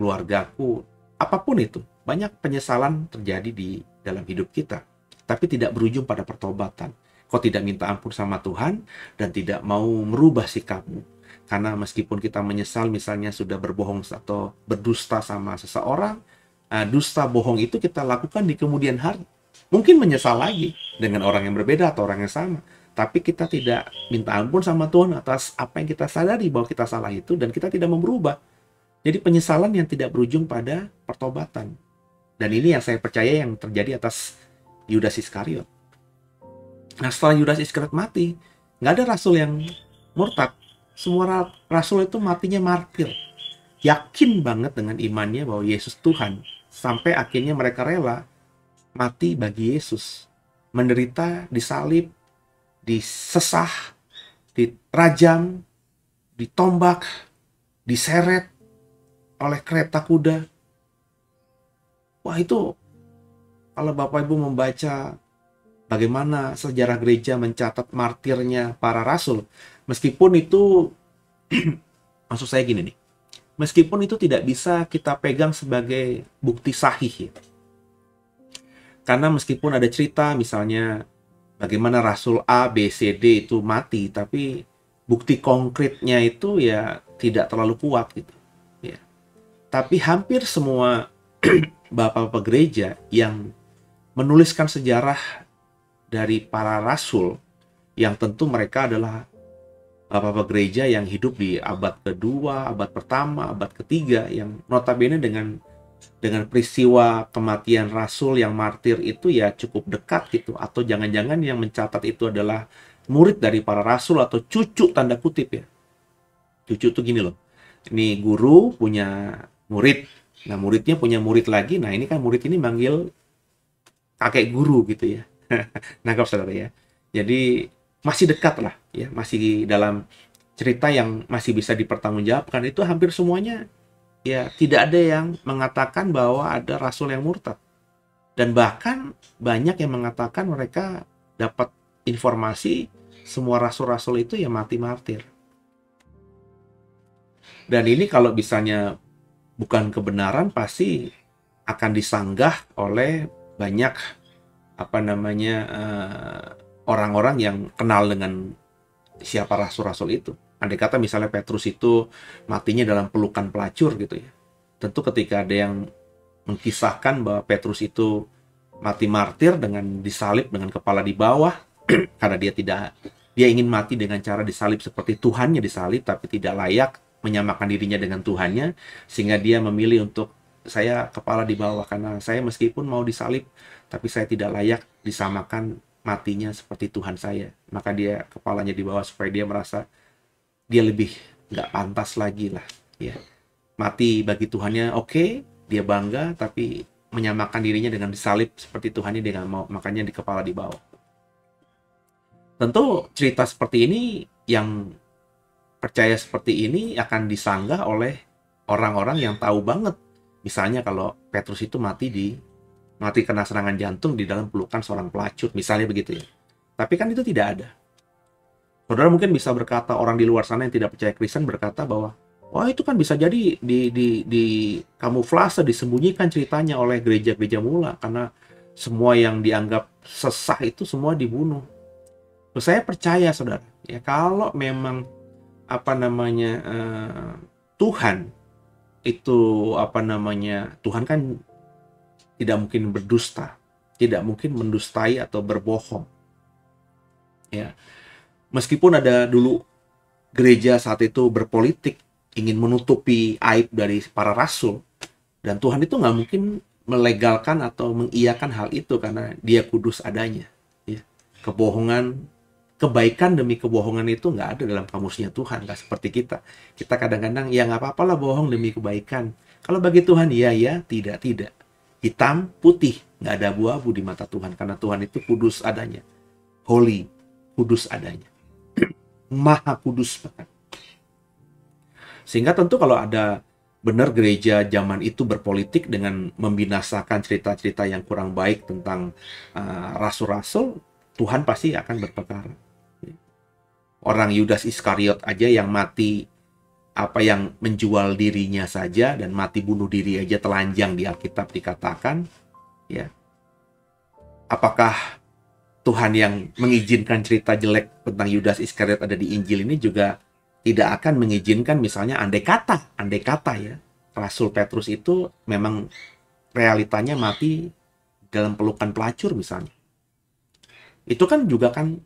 keluargaku. Apapun itu, banyak penyesalan terjadi di dalam hidup kita, tapi tidak berujung pada pertobatan. Kau tidak minta ampun sama Tuhan dan tidak mau merubah sikapmu. Karena meskipun kita menyesal misalnya sudah berbohong atau berdusta sama seseorang, dusta bohong itu kita lakukan di kemudian hari. Mungkin menyesal lagi dengan orang yang berbeda atau orang yang sama. Tapi kita tidak minta ampun sama Tuhan atas apa yang kita sadari bahwa kita salah itu, dan kita tidak mau berubah. Jadi penyesalan yang tidak berujung pada pertobatan. Dan ini yang saya percaya yang terjadi atas Yudas Iskariot. Nah, setelah Yudas Iskariot mati, nggak ada rasul yang murtad. Semua rasul itu matinya martir. Yakin banget dengan imannya bahwa Yesus Tuhan. Sampai akhirnya mereka rela mati bagi Yesus. Menderita, disalib, disesah, dirajam, ditombak, diseret oleh kereta kuda. Wah, itu kalau Bapak Ibu membaca bagaimana sejarah gereja mencatat martirnya para rasul, meskipun itu maksud saya gini nih, meskipun itu tidak bisa kita pegang sebagai bukti sahih ya. Karena meskipun ada cerita misalnya bagaimana rasul A, B, C, D itu mati, tapi bukti konkretnya itu ya tidak terlalu kuat gitu ya. Tapi hampir semua bapak-bapak gereja yang menuliskan sejarah dari para rasul, yang tentu mereka adalah bapak-bapak gereja yang hidup di abad kedua, abad pertama, abad ketiga, yang notabene dengan peristiwa kematian rasul yang martir itu ya cukup dekat gitu. Atau jangan-jangan yang mencatat itu adalah murid dari para rasul atau cucu tanda kutip ya. Cucu tuh gini loh, ini guru punya murid, nah muridnya punya murid lagi, nah ini kan murid ini manggil kakek guru gitu ya. Nangkap saudara ya. Jadi masih dekat lah ya, masih dalam cerita yang masih bisa dipertanggungjawabkan. Itu hampir semuanya ya, tidak ada yang mengatakan bahwa ada rasul yang murtad. Dan bahkan banyak yang mengatakan mereka dapat informasi semua rasul-rasul itu ya mati martir. Dan ini kalau misalnya bukan kebenaran, pasti akan disanggah oleh banyak orang-orang yang kenal dengan siapa rasul-rasul itu. Andai kata misalnya Petrus itu matinya dalam pelukan pelacur gitu ya. Tentu ketika ada yang mengkisahkan bahwa Petrus itu mati martir dengan disalib dengan kepala di bawah karena dia ingin mati dengan cara disalib seperti Tuhannya disalib, tapi tidak layak menyamakan dirinya dengan Tuhannya, sehingga dia memilih untuk saya kepala di bawah karena saya meskipun mau disalib, tapi saya tidak layak disamakan matinya seperti Tuhan saya. Maka dia kepalanya di bawah supaya dia merasa dia lebih nggak pantas lagi lah ya. Mati bagi Tuhannya oke, dia bangga, tapi menyamakan dirinya dengan disalib seperti Tuhannya dia nggak mau, makanya di kepala di bawah. Tentu cerita seperti ini, yang percaya seperti ini akan disanggah oleh orang-orang yang tahu banget. Misalnya kalau Petrus itu mati kena serangan jantung di dalam pelukan seorang pelacur, misalnya begitu ya. Tapi kan itu tidak ada. Saudara mungkin bisa berkata, orang di luar sana yang tidak percaya Kristen berkata bahwa Wah, itu kan bisa jadi di kamuflase, disembunyikan ceritanya oleh gereja-gereja mula karena semua yang dianggap sesah itu semua dibunuh. Saya percaya, saudara, ya kalau memang apa namanya Tuhan itu Tuhan kan tidak mungkin berdusta, tidak mungkin mendustai atau berbohong. Ya, meskipun ada dulu gereja saat itu berpolitik ingin menutupi aib dari para rasul, dan Tuhan itu nggak mungkin melegalkan atau mengiyakan hal itu karena Dia kudus adanya. Ya. Kebohongan, kebaikan demi kebohongan itu nggak ada dalam kamusnya Tuhan, nggak seperti kita. Kita kadang-kadang ya nggak apa-apalah bohong demi kebaikan. Kalau bagi Tuhan ya ya, tidak tidak. Hitam putih, nggak ada abu-abu di mata Tuhan karena Tuhan itu kudus adanya, holy, kudus adanya, maha kudus bahkan. Sehingga tentu kalau ada benar gereja zaman itu berpolitik dengan membinasakan cerita-cerita yang kurang baik tentang rasul-rasul, Tuhan pasti akan berperkara. Orang Yudas Iskariot aja yang mati, yang menjual dirinya saja dan mati bunuh diri aja telanjang di Alkitab dikatakan, ya. Apakah Tuhan yang mengizinkan cerita jelek tentang Yudas Iskariot ada di Injil ini juga tidak akan mengizinkan misalnya andai kata ya, Rasul Petrus itu memang realitanya mati dalam pelukan pelacur misalnya. Itu kan juga kan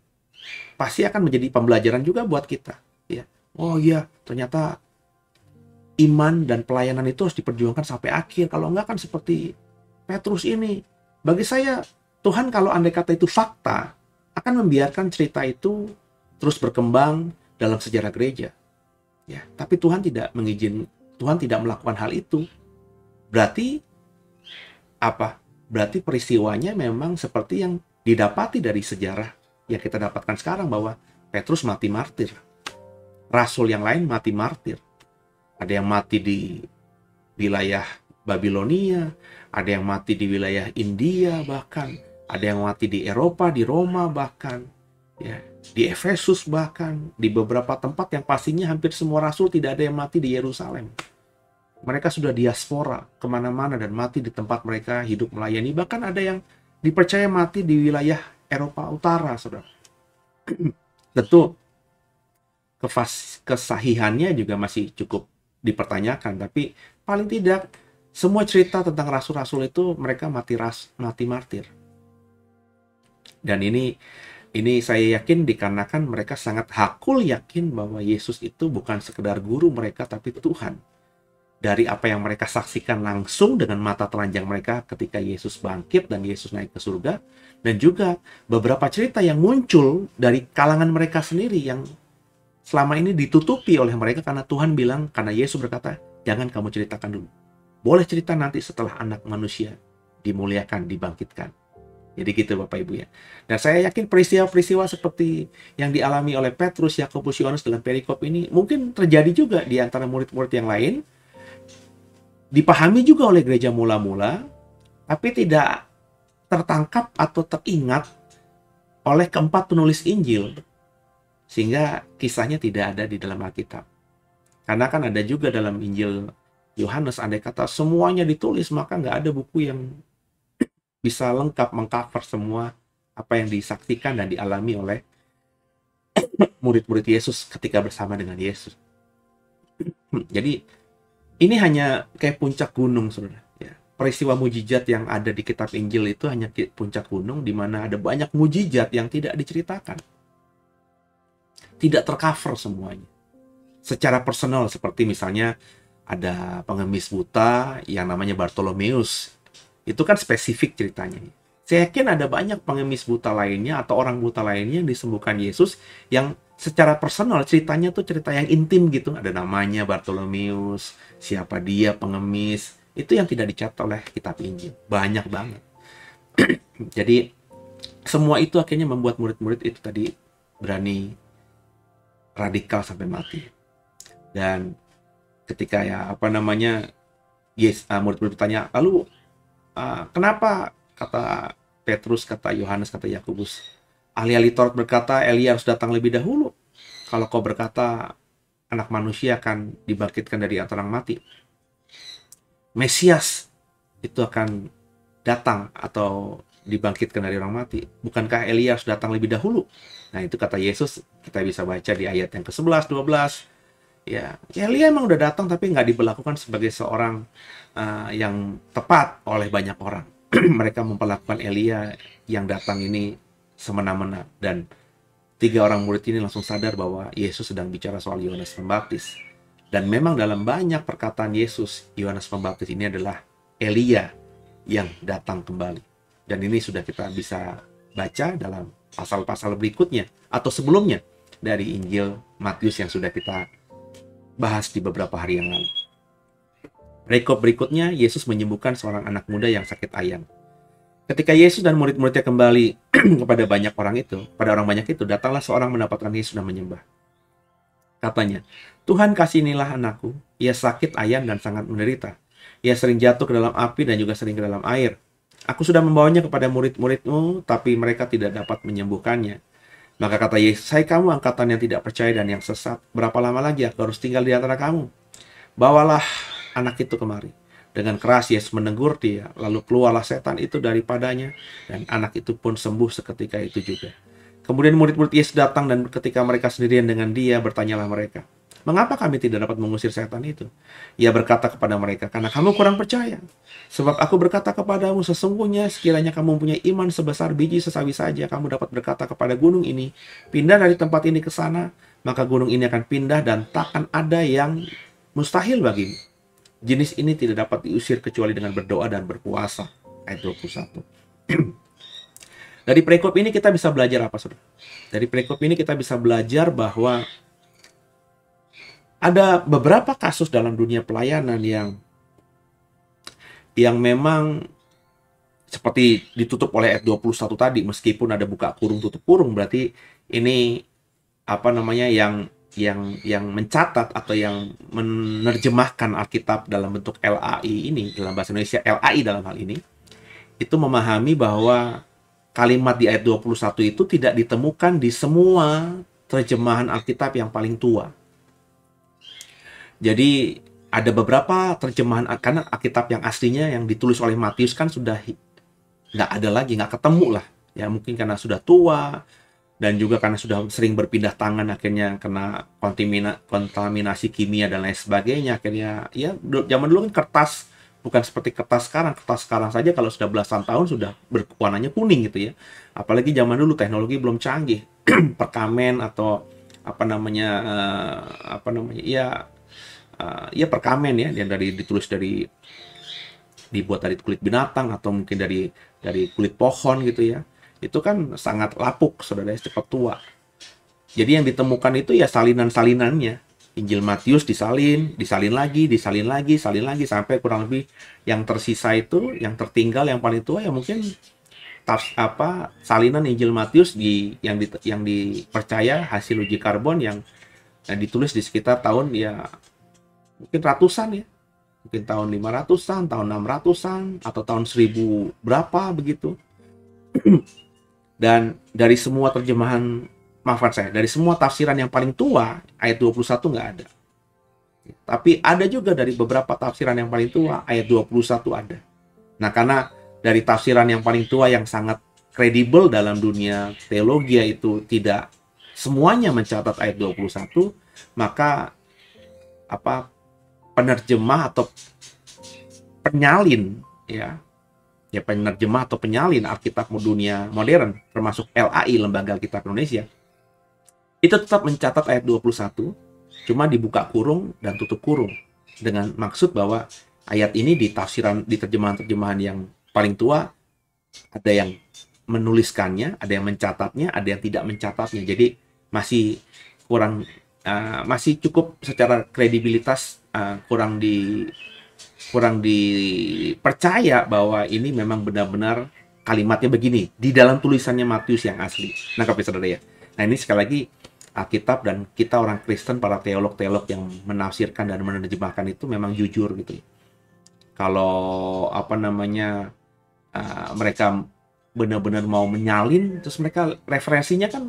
pasti akan menjadi pembelajaran juga buat kita, ya. Oh iya, ternyata iman dan pelayanan itu harus diperjuangkan sampai akhir. Kalau enggak kan seperti Petrus ini. Bagi saya, Tuhan kalau andai kata itu fakta, akan membiarkan cerita itu terus berkembang dalam sejarah gereja. Ya, tapi Tuhan tidak mengizinkan, Tuhan tidak melakukan hal itu. Berarti apa? Berarti peristiwanya memang seperti yang didapati dari sejarah yang kita dapatkan sekarang, bahwa Petrus mati martir. Rasul yang lain mati martir. Ada yang mati di wilayah Babilonia, ada yang mati di wilayah India bahkan, ada yang mati di Eropa, di Roma bahkan, ya, di Efesus bahkan, di beberapa tempat yang pastinya hampir semua rasul tidak ada yang mati di Yerusalem. Mereka sudah diaspora kemana-mana dan mati di tempat mereka hidup melayani. Bahkan ada yang dipercaya mati di wilayah Eropa Utara, saudara. Tentu kesahihannya juga masih cukup dipertanyakan, tapi paling tidak semua cerita tentang rasul-rasul itu mereka mati martir. Dan ini saya yakin dikarenakan mereka sangat hakul yakin bahwa Yesus itu bukan sekedar guru mereka, tapi Tuhan. Dari apa yang mereka saksikan langsung dengan mata telanjang mereka ketika Yesus bangkit dan Yesus naik ke surga, dan juga beberapa cerita yang muncul dari kalangan mereka sendiri yang selama ini ditutupi oleh mereka karena Tuhan bilang, karena Yesus berkata, jangan kamu ceritakan dulu. Boleh cerita nanti setelah anak manusia dimuliakan, dibangkitkan. Jadi gitu Bapak Ibu ya. Dan saya yakin peristiwa-peristiwa seperti yang dialami oleh Petrus, Yakobus, Yohanes dalam perikop ini mungkin terjadi juga di antara murid-murid yang lain. Dipahami juga oleh gereja mula-mula, tapi tidak tertangkap atau teringat oleh keempat penulis Injil. Sehingga kisahnya tidak ada di dalam Alkitab. Karena kan ada juga dalam Injil Yohanes, andai kata semuanya ditulis, maka nggak ada buku yang bisa lengkap mengcover semua apa yang disaksikan dan dialami oleh murid-murid Yesus ketika bersama dengan Yesus. Jadi ini hanya kayak puncak gunung, saudara. Ya, peristiwa mujizat yang ada di kitab Injil itu hanya puncak gunung di mana ada banyak mujizat yang tidak diceritakan. Tidak tercover semuanya. Secara personal, seperti misalnya ada pengemis buta yang namanya Bartolomeus. Itu kan spesifik ceritanya. Saya yakin ada banyak pengemis buta lainnya atau orang buta lainnya yang disembuhkan Yesus yang secara personal ceritanya tuh cerita yang intim gitu. Ada namanya Bartolomeus, siapa dia pengemis. Itu yang tidak dicatat oleh kitab Injil. Banyak banget. Jadi semua itu akhirnya membuat murid-murid itu tadi berani radikal sampai mati. Dan ketika murid-murid bertanya, lalu kenapa, kata Petrus, kata Yohanes, kata Yakobus, ahli-ahli Taurat berkata Elia harus datang lebih dahulu. Kalau kau berkata anak manusia akan dibangkitkan dari antara orang mati. Mesias itu akan datang atau dibangkitkan dari orang mati. Bukankah Elia harus datang lebih dahulu? Nah, itu kata Yesus, kita bisa baca di ayat yang ke-11, 12. Ya, Elia emang udah datang tapi nggak diberlakukan sebagai seorang yang tepat oleh banyak orang. Mereka memperlakukan Elia yang datang ini semena-mena, dan 3 orang murid ini langsung sadar bahwa Yesus sedang bicara soal Yohanes Pembaptis. Dan memang dalam banyak perkataan Yesus, Yohanes Pembaptis ini adalah Elia yang datang kembali. Dan ini sudah kita bisa baca dalam pasal-pasal berikutnya atau sebelumnya dari Injil Matius yang sudah kita bahas di beberapa hari yang lalu. Rekop berikutnya, Yesus menyembuhkan seorang anak muda yang sakit ayam. Ketika Yesus dan murid-muridnya kembali kepada orang banyak itu, datanglah seorang mendapatkan Yesus dan menyembah. Katanya, "Tuhan, kasihanilah anakku, ia sakit ayam dan sangat menderita. Ia sering jatuh ke dalam api dan juga sering ke dalam air. Aku sudah membawanya kepada murid-muridmu, tapi mereka tidak dapat menyembuhkannya." Maka kata Yesus, "Hai kamu angkatan yang tidak percaya dan yang sesat, berapa lama lagi aku harus tinggal di antara kamu? Bawalah anak itu kemari." Dengan keras Yesus menegur dia, lalu keluarlah setan itu daripadanya, dan anak itu pun sembuh seketika itu juga. Kemudian murid-murid Yesus datang, dan ketika mereka sendirian dengan dia, bertanyalah mereka, "Mengapa kami tidak dapat mengusir setan itu?" Ia berkata kepada mereka, "Karena kamu kurang percaya. Sebab aku berkata kepadamu, sesungguhnya sekiranya kamu mempunyai iman sebesar biji sesawi saja, kamu dapat berkata kepada gunung ini, pindah dari tempat ini ke sana, maka gunung ini akan pindah dan takkan ada yang mustahil bagimu. Jenis ini tidak dapat diusir kecuali dengan berdoa dan berpuasa." Ayat 21. Dari perikop ini kita bisa belajar apa, saudara? Dari perikop ini kita bisa belajar bahwa ada beberapa kasus dalam dunia pelayanan yang memang seperti ditutup oleh ayat 21 tadi, meskipun ada buka kurung tutup kurung, berarti ini yang mencatat atau yang menerjemahkan Alkitab dalam bentuk LAI ini, dalam bahasa Indonesia LAI dalam hal ini, itu memahami bahwa kalimat di ayat 21 itu tidak ditemukan di semua terjemahan Alkitab yang paling tua. Jadi ada beberapa terjemahan, karena Alkitab yang aslinya yang ditulis oleh Matius kan sudah nggak ada lagi, nggak ketemu lah. Ya mungkin karena sudah tua, dan juga karena sudah sering berpindah tangan, akhirnya kena kontaminasi kimia dan lain sebagainya. Akhirnya ya zaman dulu kan kertas bukan seperti kertas sekarang. Kertas sekarang saja kalau sudah belasan tahun sudah warnanya kuning gitu ya. Apalagi zaman dulu teknologi belum canggih. Perkamen atau perkamen ya, yang dibuat dari kulit binatang atau mungkin dari kulit pohon gitu ya. Itu kan sangat lapuk, saudara, cepat tua. Jadi yang ditemukan itu ya salinan-salinannya. Injil Matius disalin lagi, sampai kurang lebih yang tersisa itu, yang tertinggal yang paling tua ya mungkin salinan Injil Matius yang dipercaya hasil uji karbon yang ditulis di sekitar tahun ya mungkin ratusan ya. Mungkin tahun 500-an, tahun 600-an, atau tahun 1000 berapa begitu. Dan dari semua dari semua tafsiran yang paling tua, ayat 21 nggak ada. Tapi ada juga dari beberapa tafsiran yang paling tua, ayat 21 ada. Nah, karena dari tafsiran yang paling tua yang sangat kredibel dalam dunia teologi itu tidak semuanya mencatat ayat 21, maka penerjemah atau penyalin penerjemah atau penyalin Alkitab dunia modern, termasuk LAI, Lembaga Alkitab Indonesia, itu tetap mencatat ayat 21, cuma dibuka kurung dan tutup kurung, dengan maksud bahwa ayat ini di terjemahan-terjemahan yang paling tua, ada yang menuliskannya, ada yang mencatatnya, ada yang tidak mencatatnya. Jadi masih cukup secara kredibilitas kurang dipercaya bahwa ini memang benar-benar kalimatnya begini di dalam tulisannya Matius yang asli. Nah, saudara ya. Nah, ini sekali lagi Alkitab dan kita orang Kristen, para teolog-teolog yang menafsirkan dan menerjemahkan itu memang jujur gitu. Kalau mereka benar-benar mau menyalin, terus mereka referensinya kan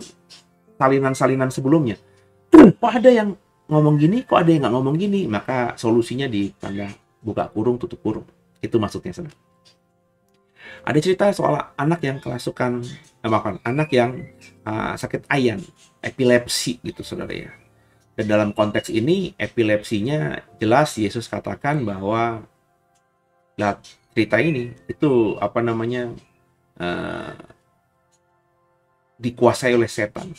salinan-salinan sebelumnya. Ada yang ngomong gini, kok ada yang nggak ngomong gini? Maka solusinya di tanda buka kurung, tutup kurung. Itu maksudnya, saudara. Ada cerita soal anak yang kerasukan, anak yang sakit ayan, epilepsi gitu, saudara ya. Dan dalam konteks ini, epilepsinya jelas Yesus katakan bahwa cerita ini itu dikuasai oleh setan.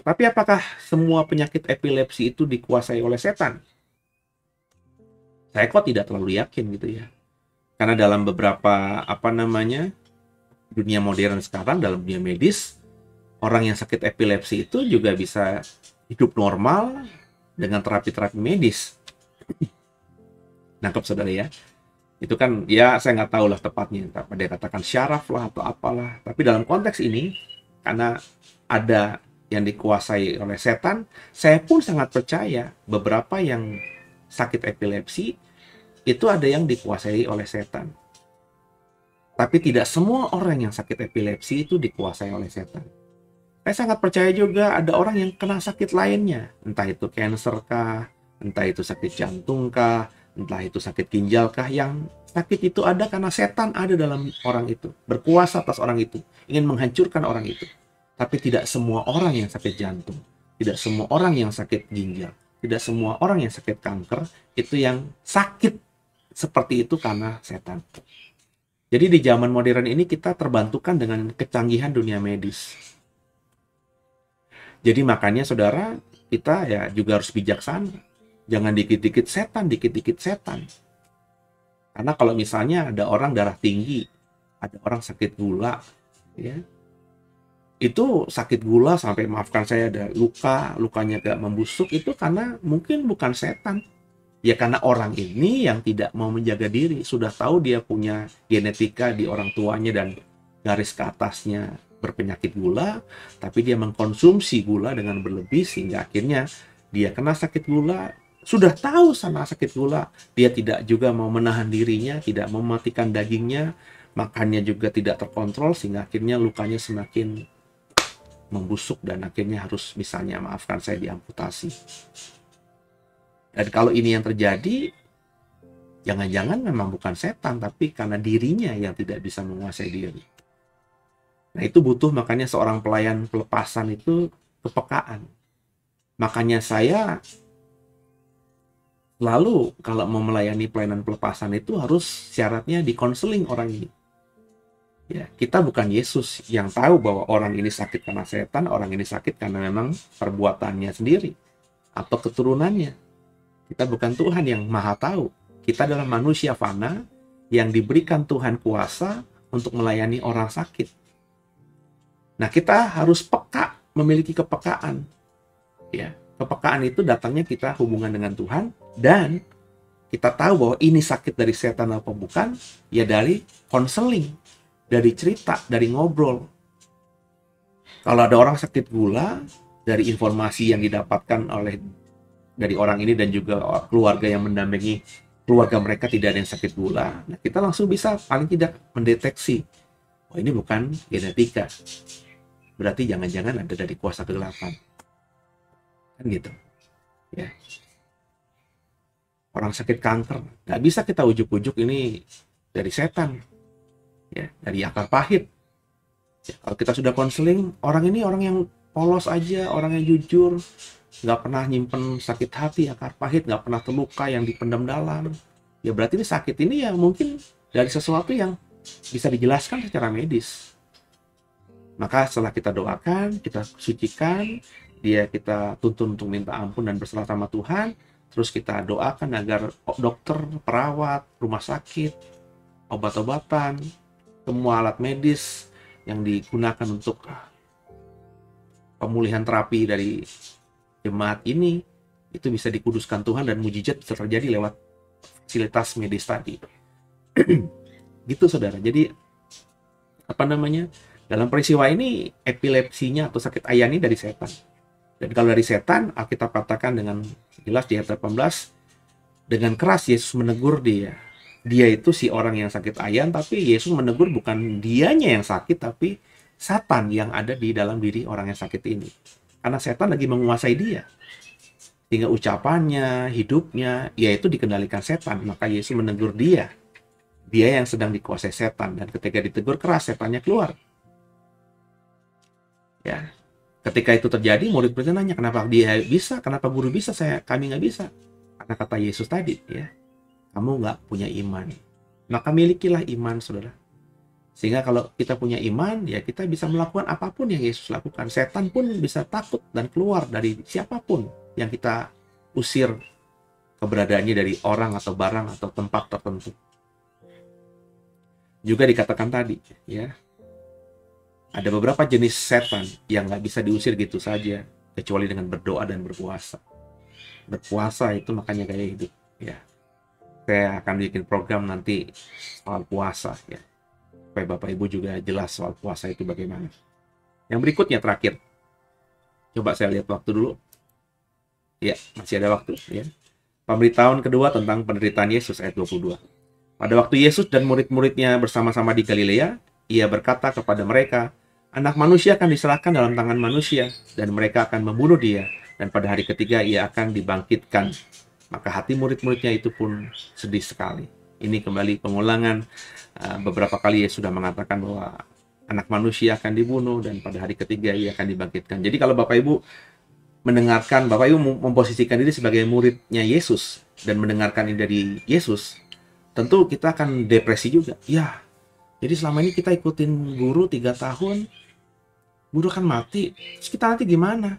Tapi apakah semua penyakit epilepsi itu dikuasai oleh setan? Saya kok tidak terlalu yakin gitu ya. Karena dalam beberapa dunia modern sekarang, dalam dunia medis, orang yang sakit epilepsi itu juga bisa hidup normal dengan terapi-terapi medis. Nangkep, saudara ya? Itu kan ya saya nggak tahu lah tepatnya, dia katakan syaraf lah atau apalah. Tapi dalam konteks ini, karena ada yang dikuasai oleh setan, saya pun sangat percaya beberapa yang sakit epilepsi itu ada yang dikuasai oleh setan. Tapi tidak semua orang yang sakit epilepsi itu dikuasai oleh setan. Saya sangat percaya juga ada orang yang kena sakit lainnya, entah itu cancer kah, entah itu sakit jantung kah, entah itu sakit ginjal kah, yang sakit itu ada karena setan ada dalam orang itu, berkuasa atas orang itu, ingin menghancurkan orang itu. Tapi tidak semua orang yang sakit jantung, tidak semua orang yang sakit ginjal, tidak semua orang yang sakit kanker itu yang sakit seperti itu karena setan. Jadi di zaman modern ini kita terbantukan dengan kecanggihan dunia medis. Jadi makanya saudara, kita ya juga harus bijaksana. Jangan dikit-dikit setan, dikit-dikit setan. Karena kalau misalnya ada orang darah tinggi, ada orang sakit gula, ya, itu sakit gula sampai, maafkan saya, ada lukanya gak membusuk, itu karena mungkin bukan setan. Ya karena orang ini yang tidak mau menjaga diri, sudah tahu dia punya genetika di orang tuanya dan garis ke atasnya berpenyakit gula, tapi dia mengkonsumsi gula dengan berlebih sehingga akhirnya dia kena sakit gula. Sudah tahu sama sakit gula, dia tidak juga mau menahan dirinya, tidak mau mematikan dagingnya, makannya juga tidak terkontrol sehingga akhirnya lukanya semakin membusuk dan akhirnya harus, misalnya, maafkan saya, diamputasi. Dan kalau ini yang terjadi, jangan-jangan memang bukan setan, tapi karena dirinya yang tidak bisa menguasai diri. Nah itu butuh, makanya seorang pelayan pelepasan itu kepekaan. Makanya saya selalu kalau mau melayani pelayanan pelepasan itu harus syaratnya dikonseling orang ini. Ya, kita bukan Yesus yang tahu bahwa orang ini sakit karena setan, orang ini sakit karena memang perbuatannya sendiri atau keturunannya. Kita bukan Tuhan yang maha tahu. Kita adalah manusia fana yang diberikan Tuhan kuasa untuk melayani orang sakit. Nah, kita harus peka, memiliki kepekaan. Ya, kepekaan itu datangnya kita hubungan dengan Tuhan, dan kita tahu bahwa ini sakit dari setan atau bukan, ya dari konseling, dari cerita, dari ngobrol. Kalau ada orang sakit gula, dari informasi yang didapatkan dari orang ini dan juga keluarga yang mendampingi keluarga mereka tidak ada yang sakit gula, nah kita langsung bisa paling tidak mendeteksi, oh ini bukan genetika, berarti jangan-jangan ada dari kuasa kegelapan, kan gitu ya. Orang sakit kanker, nggak bisa kita ujuk-ujuk ini dari setan, ya, dari akar pahit. Ya, kalau kita sudah konseling, orang ini orang yang polos aja, orang yang jujur, nggak pernah nyimpen sakit hati, akar pahit, nggak pernah terluka yang dipendam dalam, ya berarti ini sakit ini ya mungkin dari sesuatu yang bisa dijelaskan secara medis. Maka setelah kita doakan, kita sucikan, kita tuntun untuk minta ampun dan berserah sama Tuhan, terus kita doakan agar dokter, perawat, rumah sakit, obat-obatan, semua alat medis yang digunakan untuk pemulihan terapi dari jemaat ini, itu bisa dikuduskan Tuhan dan mujizat bisa terjadi lewat fasilitas medis tadi. Gitu saudara. Jadi dalam peristiwa ini epilepsinya atau sakit ayan ini dari setan. Dan kalau dari setan, Alkitab katakan dengan jelas di ayat 18, dengan keras Yesus menegur dia. Dia itu si orang yang sakit ayan, tapi Yesus menegur bukan dianya yang sakit, tapi Satan yang ada di dalam diri orang yang sakit ini. Karena setan lagi menguasai dia. Sehingga ucapannya, hidupnya, yaitu dikendalikan setan. Maka Yesus menegur dia. Dia yang sedang dikuasai setan. Dan ketika ditegur keras, setannya keluar. Ya, ketika itu terjadi, murid-muridnya nanya, kenapa dia bisa, kenapa guru bisa, kami nggak bisa. Karena kata Yesus tadi, ya, kamu nggak punya iman. Maka milikilah iman, saudara. Sehingga kalau kita punya iman, ya kita bisa melakukan apapun yang Yesus lakukan. Setan pun bisa takut dan keluar dari siapapun yang kita usir keberadaannya dari orang atau barang atau tempat tertentu. Juga dikatakan tadi, ya, ada beberapa jenis setan yang nggak bisa diusir gitu saja, kecuali dengan berdoa dan berpuasa. Berpuasa itu makanya gaya hidup. Ya, saya akan bikin program nanti soal puasa, ya, supaya Bapak Ibu juga jelas soal puasa itu bagaimana. Yang berikutnya terakhir, coba saya lihat waktu dulu. Ya, masih ada waktu. Ya. Pemberitahuan kedua tentang penderitaan Yesus ayat 22. Pada waktu Yesus dan murid-muridnya bersama-sama di Galilea, ia berkata kepada mereka, Anak manusia akan diserahkan dalam tangan manusia, dan mereka akan membunuh dia, dan pada hari ketiga ia akan dibangkitkan. Maka hati murid-muridnya itu pun sedih sekali. Ini kembali pengulangan. Beberapa kali Yesus sudah mengatakan bahwa anak manusia akan dibunuh, dan pada hari ketiga ia akan dibangkitkan. Jadi kalau Bapak Ibu mendengarkan, Bapak Ibu memposisikan diri sebagai muridnya Yesus, dan mendengarkan ini dari Yesus, tentu kita akan depresi juga. Ya, jadi selama ini kita ikutin guru 3 tahun, guru kan mati, terus kita nanti gimana?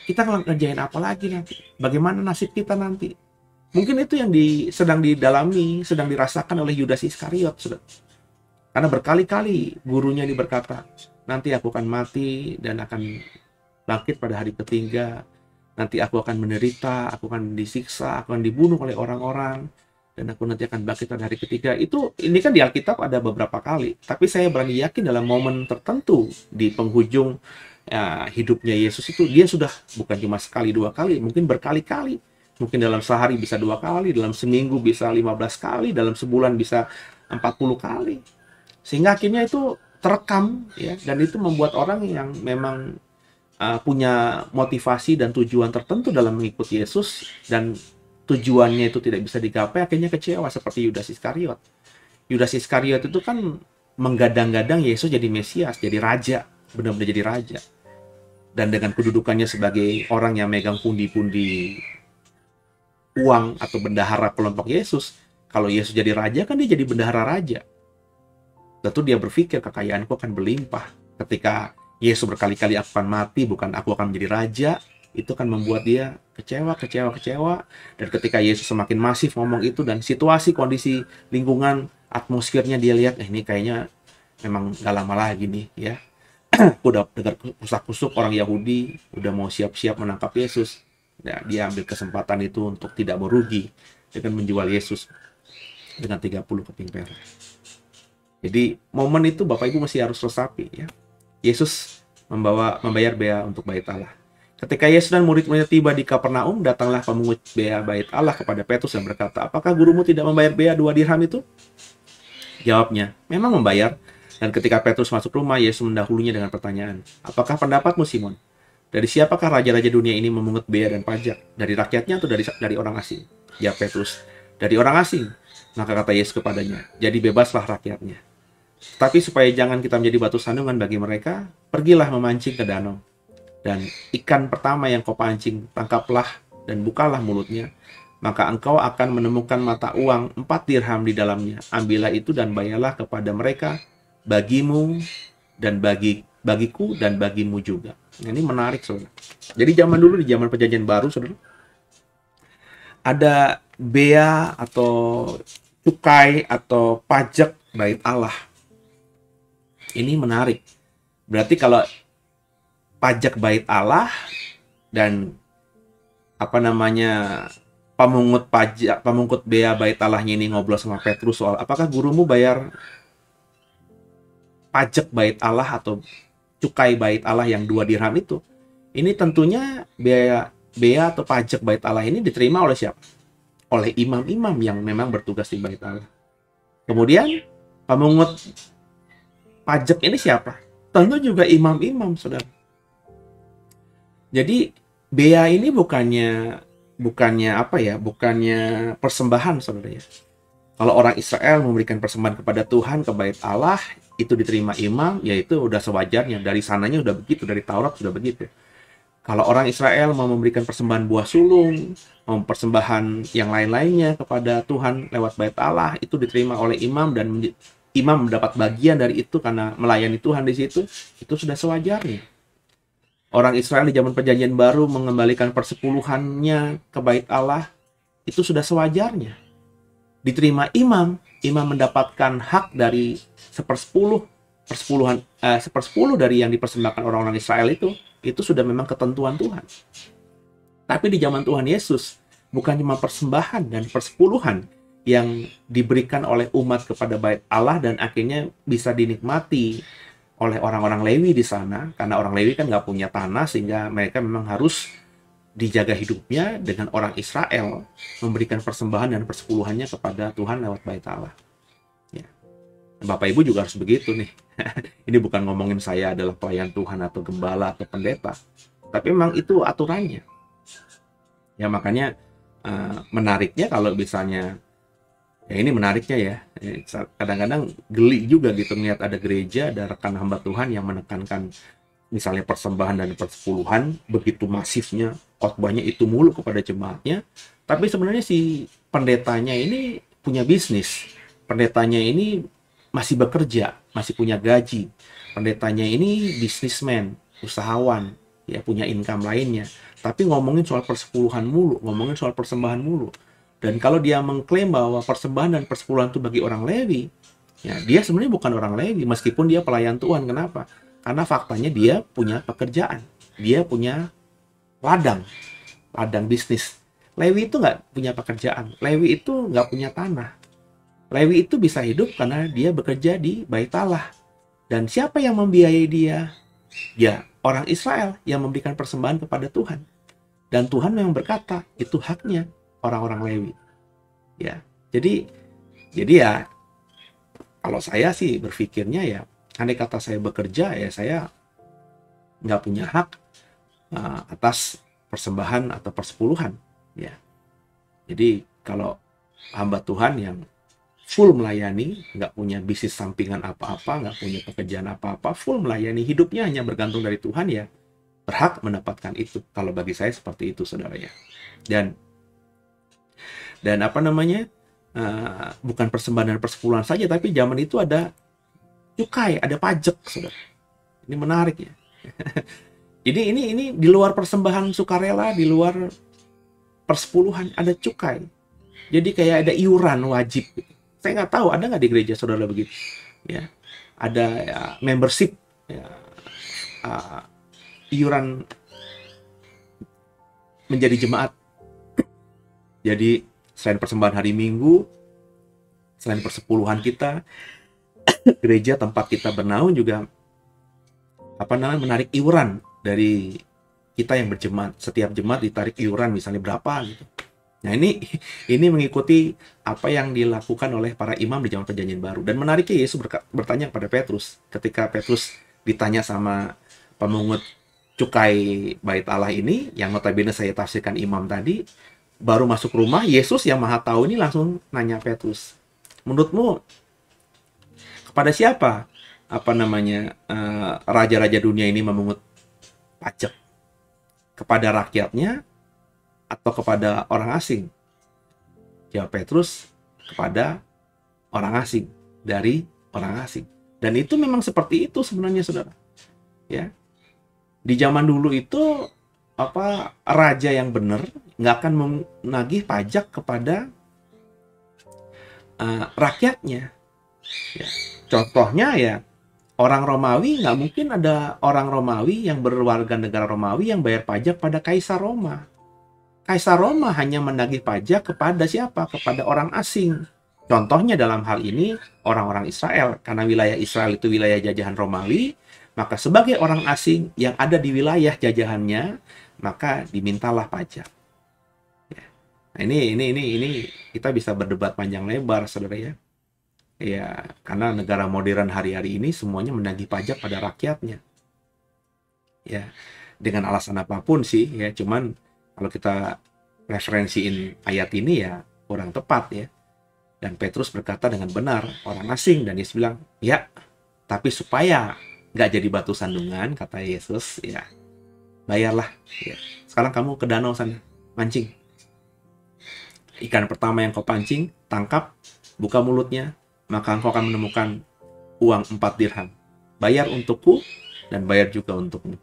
Kita ngerjain apa lagi nanti? Bagaimana nasib kita nanti? Mungkin itu yang sedang didalami, sedang dirasakan oleh Yudas Iskariot. Karena berkali-kali gurunya ini berkata, nanti aku akan mati dan akan bangkit pada hari ketiga. Nanti aku akan menderita, aku akan disiksa, aku akan dibunuh oleh orang-orang. Dan aku nanti akan bangkit pada hari ketiga. Ini kan di Alkitab ada beberapa kali. Tapi saya berani yakin dalam momen tertentu di penghujung hidupnya Yesus itu, dia sudah bukan cuma sekali 2 kali, mungkin berkali-kali. Mungkin dalam sehari bisa 2 kali, dalam seminggu bisa 15 kali, dalam sebulan bisa 40 kali. Sehingga akhirnya itu terekam, ya, dan itu membuat orang yang memang punya motivasi dan tujuan tertentu dalam mengikuti Yesus, dan tujuannya itu tidak bisa digapai, akhirnya kecewa seperti Yudas Iskariot. Yudas Iskariot itu kan menggadang-gadang Yesus jadi Mesias, jadi raja, benar-benar jadi raja. Dan dengan kedudukannya sebagai orang yang megang pundi-pundi uang atau bendahara kelompok Yesus, kalau Yesus jadi raja kan dia jadi bendahara raja. Tentu dia berpikir kekayaanku akan berlimpah. Ketika Yesus berkali-kali akan mati, bukan aku akan menjadi raja, itu kan membuat dia kecewa. Dan ketika Yesus semakin masif ngomong itu, dan situasi, kondisi, lingkungan, atmosfernya dia lihat, ini kayaknya memang gak lama lagi nih, ya. Udah dengar kusak-kusuk orang Yahudi, udah mau siap-siap menangkap Yesus. Ya, dia ambil kesempatan itu untuk tidak merugi dengan menjual Yesus dengan 30 keping perak. Jadi momen itu Bapak Ibu masih harus resapi, ya. Yesus membayar bea untuk bait Allah. Ketika Yesus dan murid-muridnya tiba di Kapernaum, datanglah pemungut bea bait Allah kepada Petrus dan berkata, apakah gurumu tidak membayar bea 2 dirham itu? Jawabnya, memang membayar. Dan ketika Petrus masuk rumah, Yesus mendahulunya dengan pertanyaan, apakah pendapatmu Simon? Dari siapakah raja-raja dunia ini memungut bea dan pajak? Dari rakyatnya atau dari orang asing? Jawab Petrus, dari orang asing. Maka kata Yesus kepadanya, jadi bebaslah rakyatnya. Tapi supaya jangan kita menjadi batu sandungan bagi mereka, pergilah memancing ke danau. Dan ikan pertama yang kau pancing, tangkaplah dan bukalah mulutnya. Maka engkau akan menemukan mata uang 4 dirham di dalamnya. Ambillah itu dan bayarlah kepada mereka, bagimu dan bagiku dan bagimu juga. Nah, ini menarik, saudara. Jadi zaman dulu, di zaman perjanjian baru, saudara, ada bea atau cukai atau pajak bait Allah. Ini menarik. Berarti kalau pajak bait Allah dan pemungut bea bait Allahnya ini ngobrol sama Petrus soal apakah gurumu bayar pajak bait Allah atau cukai bait Allah yang 2 dirham itu. Ini tentunya bea atau pajak bait Allah ini diterima oleh siapa? Oleh imam-imam yang memang bertugas di bait Allah. Kemudian pemungut pajak ini siapa? Tentu juga imam-imam, saudara. Jadi bea ini bukannya apa ya? Bukannya persembahan, saudara ya. Kalau orang Israel memberikan persembahan kepada Tuhan ke bait Allah, itu diterima imam, yaitu udah sewajarnya. Dari sananya udah begitu, dari Taurat sudah begitu. Kalau orang Israel mau memberikan persembahan buah sulung, mau persembahan yang lain-lainnya kepada Tuhan lewat bait Allah, itu diterima oleh imam dan imam mendapat bagian dari itu karena melayani Tuhan di situ, itu sudah sewajarnya. Orang Israel di zaman Perjanjian Baru mengembalikan persepuluhannya ke bait Allah, itu sudah sewajarnya. Diterima imam, imam mendapatkan hak dari sepersepuluh dari yang dipersembahkan orang-orang Israel itu sudah memang ketentuan Tuhan. Tapi di zaman Tuhan Yesus, bukan cuma persembahan dan persepuluhan yang diberikan oleh umat kepada bait Allah dan akhirnya bisa dinikmati oleh orang-orang Lewi di sana, karena orang Lewi kan nggak punya tanah sehingga mereka memang harus dijaga hidupnya dengan orang Israel memberikan persembahan dan persepuluhannya kepada Tuhan lewat bait Allah. Ya. Bapak Ibu juga harus begitu nih. Ini bukan ngomongin saya adalah pelayan Tuhan atau gembala atau pendeta, tapi memang itu aturannya. Ya makanya menariknya kalau misalnya, ya ini menariknya ya, kadang-kadang geli juga gitu melihat ada gereja, ada rekan hamba Tuhan yang menekankan misalnya persembahan dan persepuluhan begitu masifnya, khotbahnya itu mulu kepada jemaatnya, tapi sebenarnya si pendetanya ini punya bisnis, pendetanya ini masih bekerja, masih punya gaji, pendetanya ini bisnismen, usahawan, ya punya income lainnya, tapi ngomongin soal persepuluhan mulu, ngomongin soal persembahan mulu. Dan kalau dia mengklaim bahwa persembahan dan persepuluhan itu bagi orang Lewi, ya dia sebenarnya bukan orang Lewi meskipun dia pelayan Tuhan. Kenapa? Karena faktanya dia punya pekerjaan, dia punya ladang bisnis. Lewi itu nggak punya pekerjaan, Lewi itu nggak punya tanah. Lewi itu bisa hidup karena dia bekerja di bait Allah. Dan siapa yang membiayai dia? Ya, orang Israel yang memberikan persembahan kepada Tuhan. Dan Tuhan memang berkata, itu haknya orang-orang Lewi. Ya, jadi ya, kalau saya sih berpikirnya ya, andai kata saya bekerja ya saya nggak punya hak atas persembahan atau persepuluhan. Ya, jadi kalau hamba Tuhan yang full melayani, nggak punya bisnis sampingan apa-apa, nggak punya pekerjaan apa-apa, full melayani, hidupnya hanya bergantung dari Tuhan ya, berhak mendapatkan itu. Kalau bagi saya seperti itu, saudara ya. Dan apa namanya, bukan persembahan dan persepuluhan saja, tapi zaman itu ada cukai, ada pajak, saudara. Ini menarik ya. ini di luar persembahan sukarela, di luar persepuluhan ada cukai. Jadi kayak ada iuran wajib. Saya nggak tahu ada nggak di gereja saudara begitu. Ya, ada ya, membership, ya, iuran menjadi jemaat. Jadi selain persembahan hari Minggu, selain persepuluhan kita, gereja tempat kita bernaung juga menarik iuran dari kita yang berjemaat. Setiap jemaat ditarik iuran misalnya berapa gitu. Nah ini mengikuti apa yang dilakukan oleh para imam di zaman Perjanjian Baru. Dan menariknya Yesus bertanya kepada Petrus ketika Petrus ditanya sama pemungut cukai bait Allah ini, yang notabene saya tafsirkan imam tadi, baru masuk rumah, Yesus yang maha tahu ini langsung nanya Petrus, menurutmu kepada siapa raja-raja dunia ini memungut pajak? Kepada rakyatnya atau kepada orang asing? Jawab Petrus, kepada orang asing, dari orang asing. Dan itu memang seperti itu sebenarnya, saudara. Ya, di zaman dulu itu raja yang benar nggak akan menagih pajak kepada rakyatnya. Ya. Contohnya ya, orang Romawi, nggak mungkin ada orang Romawi yang berwarga negara Romawi yang bayar pajak pada Kaisar Roma. Kaisar Roma hanya menagih pajak kepada siapa? Kepada orang asing. Contohnya dalam hal ini orang-orang Israel. Karena wilayah Israel itu wilayah jajahan Romawi, maka sebagai orang asing yang ada di wilayah jajahannya, maka dimintalah pajak. Ya. Nah ini kita bisa berdebat panjang lebar, saudara ya. Ya, karena negara modern hari-hari ini semuanya menagih pajak pada rakyatnya. Ya. dengan alasan apapun sih ya, cuman kalau kita referensiin ayat ini ya kurang tepat ya. Dan Petrus berkata dengan benar, orang asing, dan Yesus bilang, ya, tapi supaya nggak jadi batu sandungan, kata Yesus, ya, bayarlah. Ya. Sekarang kamu ke danau sana, mancing. Ikan pertama yang kau pancing, tangkap, buka mulutnya, maka engkau akan menemukan uang 4 dirham. Bayar untukku, dan bayar juga untukmu.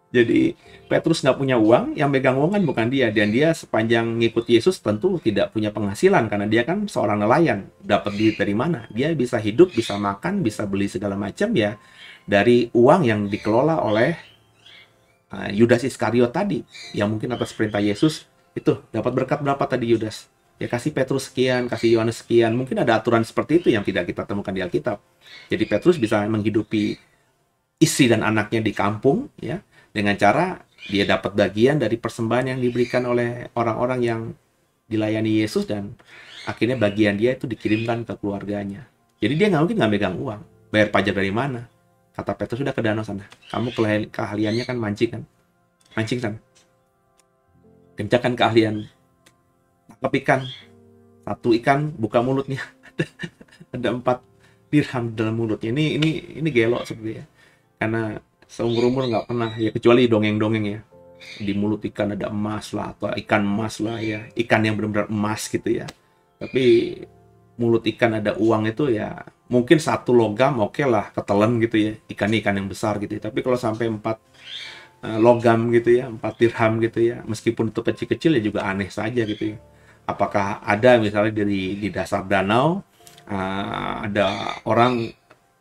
Jadi Petrus nggak punya uang, yang megang uang kan bukan dia. Dan dia sepanjang ngikut Yesus tentu tidak punya penghasilan, karena dia kan seorang nelayan. Dapat duit dari mana? Dia bisa hidup, bisa makan, bisa beli segala macam ya dari uang yang dikelola oleh Yudas Iskariot tadi. Yang mungkin atas perintah Yesus, itu dapat berkat berapa tadi Yudas? Ya kasih Petrus sekian, kasih Yohanes sekian. Mungkin ada aturan seperti itu yang tidak kita temukan di Alkitab. Jadi Petrus bisa menghidupi istri dan anaknya di kampung ya, dengan cara dia dapat bagian dari persembahan yang diberikan oleh orang-orang yang dilayani Yesus, dan akhirnya bagian dia itu dikirimkan ke keluarganya. Jadi dia nggak mungkin nggak megang uang. Bayar pajak dari mana? Kata Petrus, sudah ke danau sana. Kamu keahliannya kan mancing kan? Mancing sana. Kerjakan keahlian. Tangkap ikan. Satu ikan buka mulutnya. Ada 4 dirham dalam mulutnya. Ini gelo sebenarnya. Karena seumur-umur nggak pernah ya, kecuali dongeng-dongeng ya, di mulut ikan ada emas lah, atau ikan emas lah ya, ikan yang benar-benar emas gitu ya. Tapi mulut ikan ada uang itu ya mungkin 1 logam oke lah, ketelen gitu ya, ikan yang besar gitu ya. Tapi kalau sampai 4 logam gitu ya, 4 dirham gitu ya, meskipun itu kecil-kecil ya juga aneh saja gitu ya. Apakah ada misalnya di dasar danau ada orang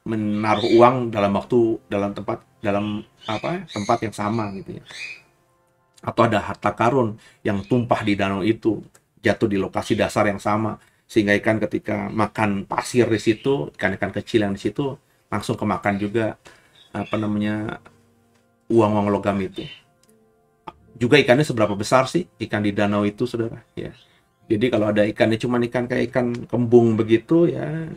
menaruh uang dalam tempat yang sama gitu ya, atau ada harta karun yang tumpah di danau itu, jatuh di lokasi dasar yang sama, sehingga ikan ketika makan pasir di situ, ikan-ikan kecil yang di situ langsung kemakan juga uang logam itu. Juga ikannya seberapa besar sih ikan di danau itu, saudara ya. Jadi kalau ada ikannya cuma ikan kayak ikan kembung begitu ya,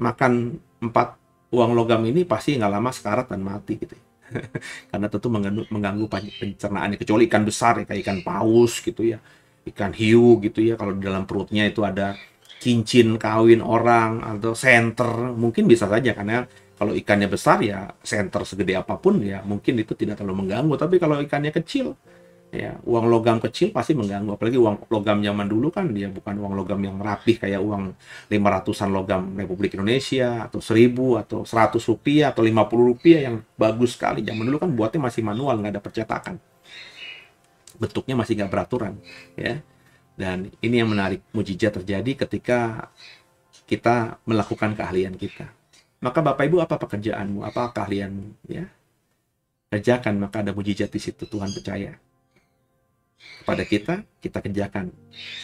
makan 4 uang logam ini pasti nggak lama sekarat dan mati gitu. Karena tentu mengganggu pencernaannya, kecuali ikan besar ya, kayak ikan paus gitu ya, ikan hiu gitu ya, kalau di dalam perutnya itu ada cincin kawin orang atau senter, mungkin bisa saja, karena kalau ikannya besar ya senter segede apapun ya mungkin itu tidak terlalu mengganggu. Tapi kalau ikannya kecil ya, uang logam kecil pasti mengganggu. Apalagi uang logam zaman dulu kan dia bukan uang logam yang rapih kayak uang 500-an logam Republik Indonesia, atau 1000 atau 100 rupiah atau 50 rupiah yang bagus sekali. Zaman dulu kan buatnya masih manual, nggak ada percetakan, bentuknya masih nggak beraturan ya. Dan ini yang menarik, mujizat terjadi ketika kita melakukan keahlian kita. Maka Bapak Ibu, apa pekerjaanmu, apa keahlianmu ya, kerjakan, maka ada mujizat di situ. Tuhan percaya kepada kita, kita kerjakan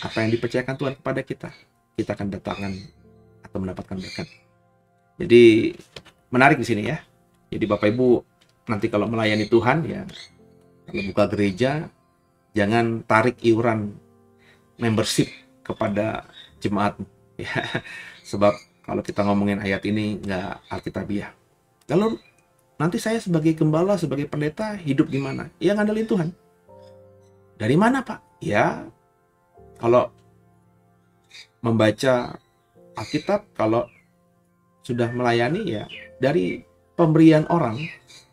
apa yang dipercayakan Tuhan kepada kita, kita akan datangkan atau mendapatkan berkat. Jadi menarik di sini ya. Jadi Bapak Ibu nanti kalau melayani Tuhan ya, kalau buka gereja jangan tarik iuran membership kepada jemaat ya. Sebab kalau kita ngomongin ayat ini nggak alkitabiah. Lalu nanti saya sebagai gembala, sebagai pendeta hidup gimana? Ya ngandelin Tuhan. Dari mana Pak? Ya, kalau membaca Alkitab, kalau sudah melayani ya dari pemberian orang,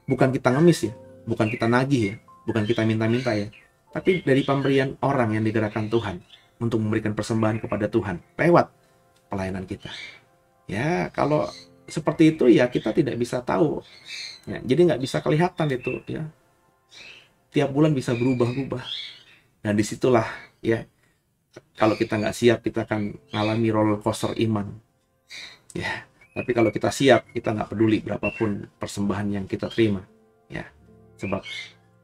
bukan kita ngemis ya, bukan kita nagih ya, bukan kita minta-minta ya, tapi dari pemberian orang yang digerakkan Tuhan untuk memberikan persembahan kepada Tuhan lewat pelayanan kita. Ya, kalau seperti itu ya kita tidak bisa tahu. Ya, jadi nggak bisa kelihatan itu ya. Tiap bulan bisa berubah-ubah. Dan disitulah ya, kalau kita nggak siap kita akan mengalami roller coaster iman ya. Tapi kalau kita siap, kita nggak peduli berapapun persembahan yang kita terima ya, sebab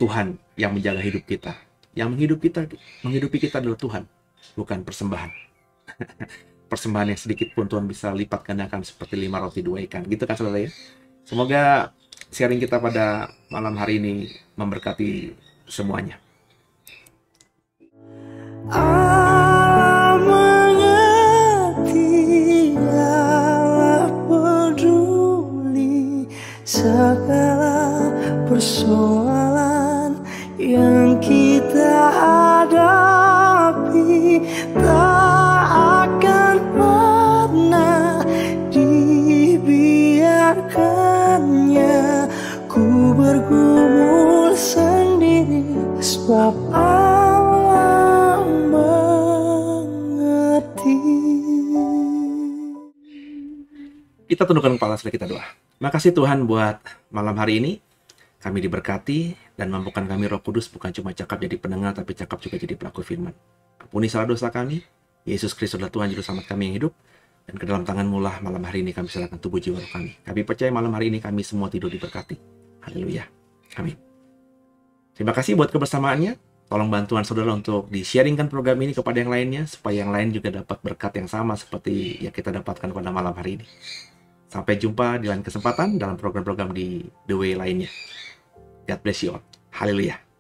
Tuhan yang menjaga hidup kita, yang menghidupi kita adalah Tuhan, bukan persembahan. Persembahan yang sedikit pun Tuhan bisa lipat gandakan seperti 5 roti 2 ikan, gitu kan saudara ya. Semoga sharing kita pada malam hari ini memberkati semuanya. Allah mengerti, Allah peduli segala persoalan kita hadapi tak akan pernah dibiarkannya. Ku bergumul sendiri sebab Allah mengerti. Kita tundukkan kepala sambil kita doa. Makasih Tuhan buat malam hari ini. Kami diberkati dan mampukan kami Roh Kudus bukan cuma cakap jadi pendengar, tapi cakap juga jadi pelaku firman. Ampuni salah dosa kami. Yesus Kristus adalah Tuhan Juru Selamat kami yang hidup. Dan ke dalam tangan-Mu lah malam hari ini kami serahkan tubuh jiwa roh kami. Kami percaya malam hari ini kami semua tidur diberkati. Haleluya. Amin. Terima kasih buat kebersamaannya. Tolong bantuan saudara untuk di-sharingkan program ini kepada yang lainnya, supaya yang lain juga dapat berkat yang sama seperti yang kita dapatkan pada malam hari ini. Sampai jumpa di lain kesempatan dalam program-program di The Way lainnya. God bless you all. Haleluya.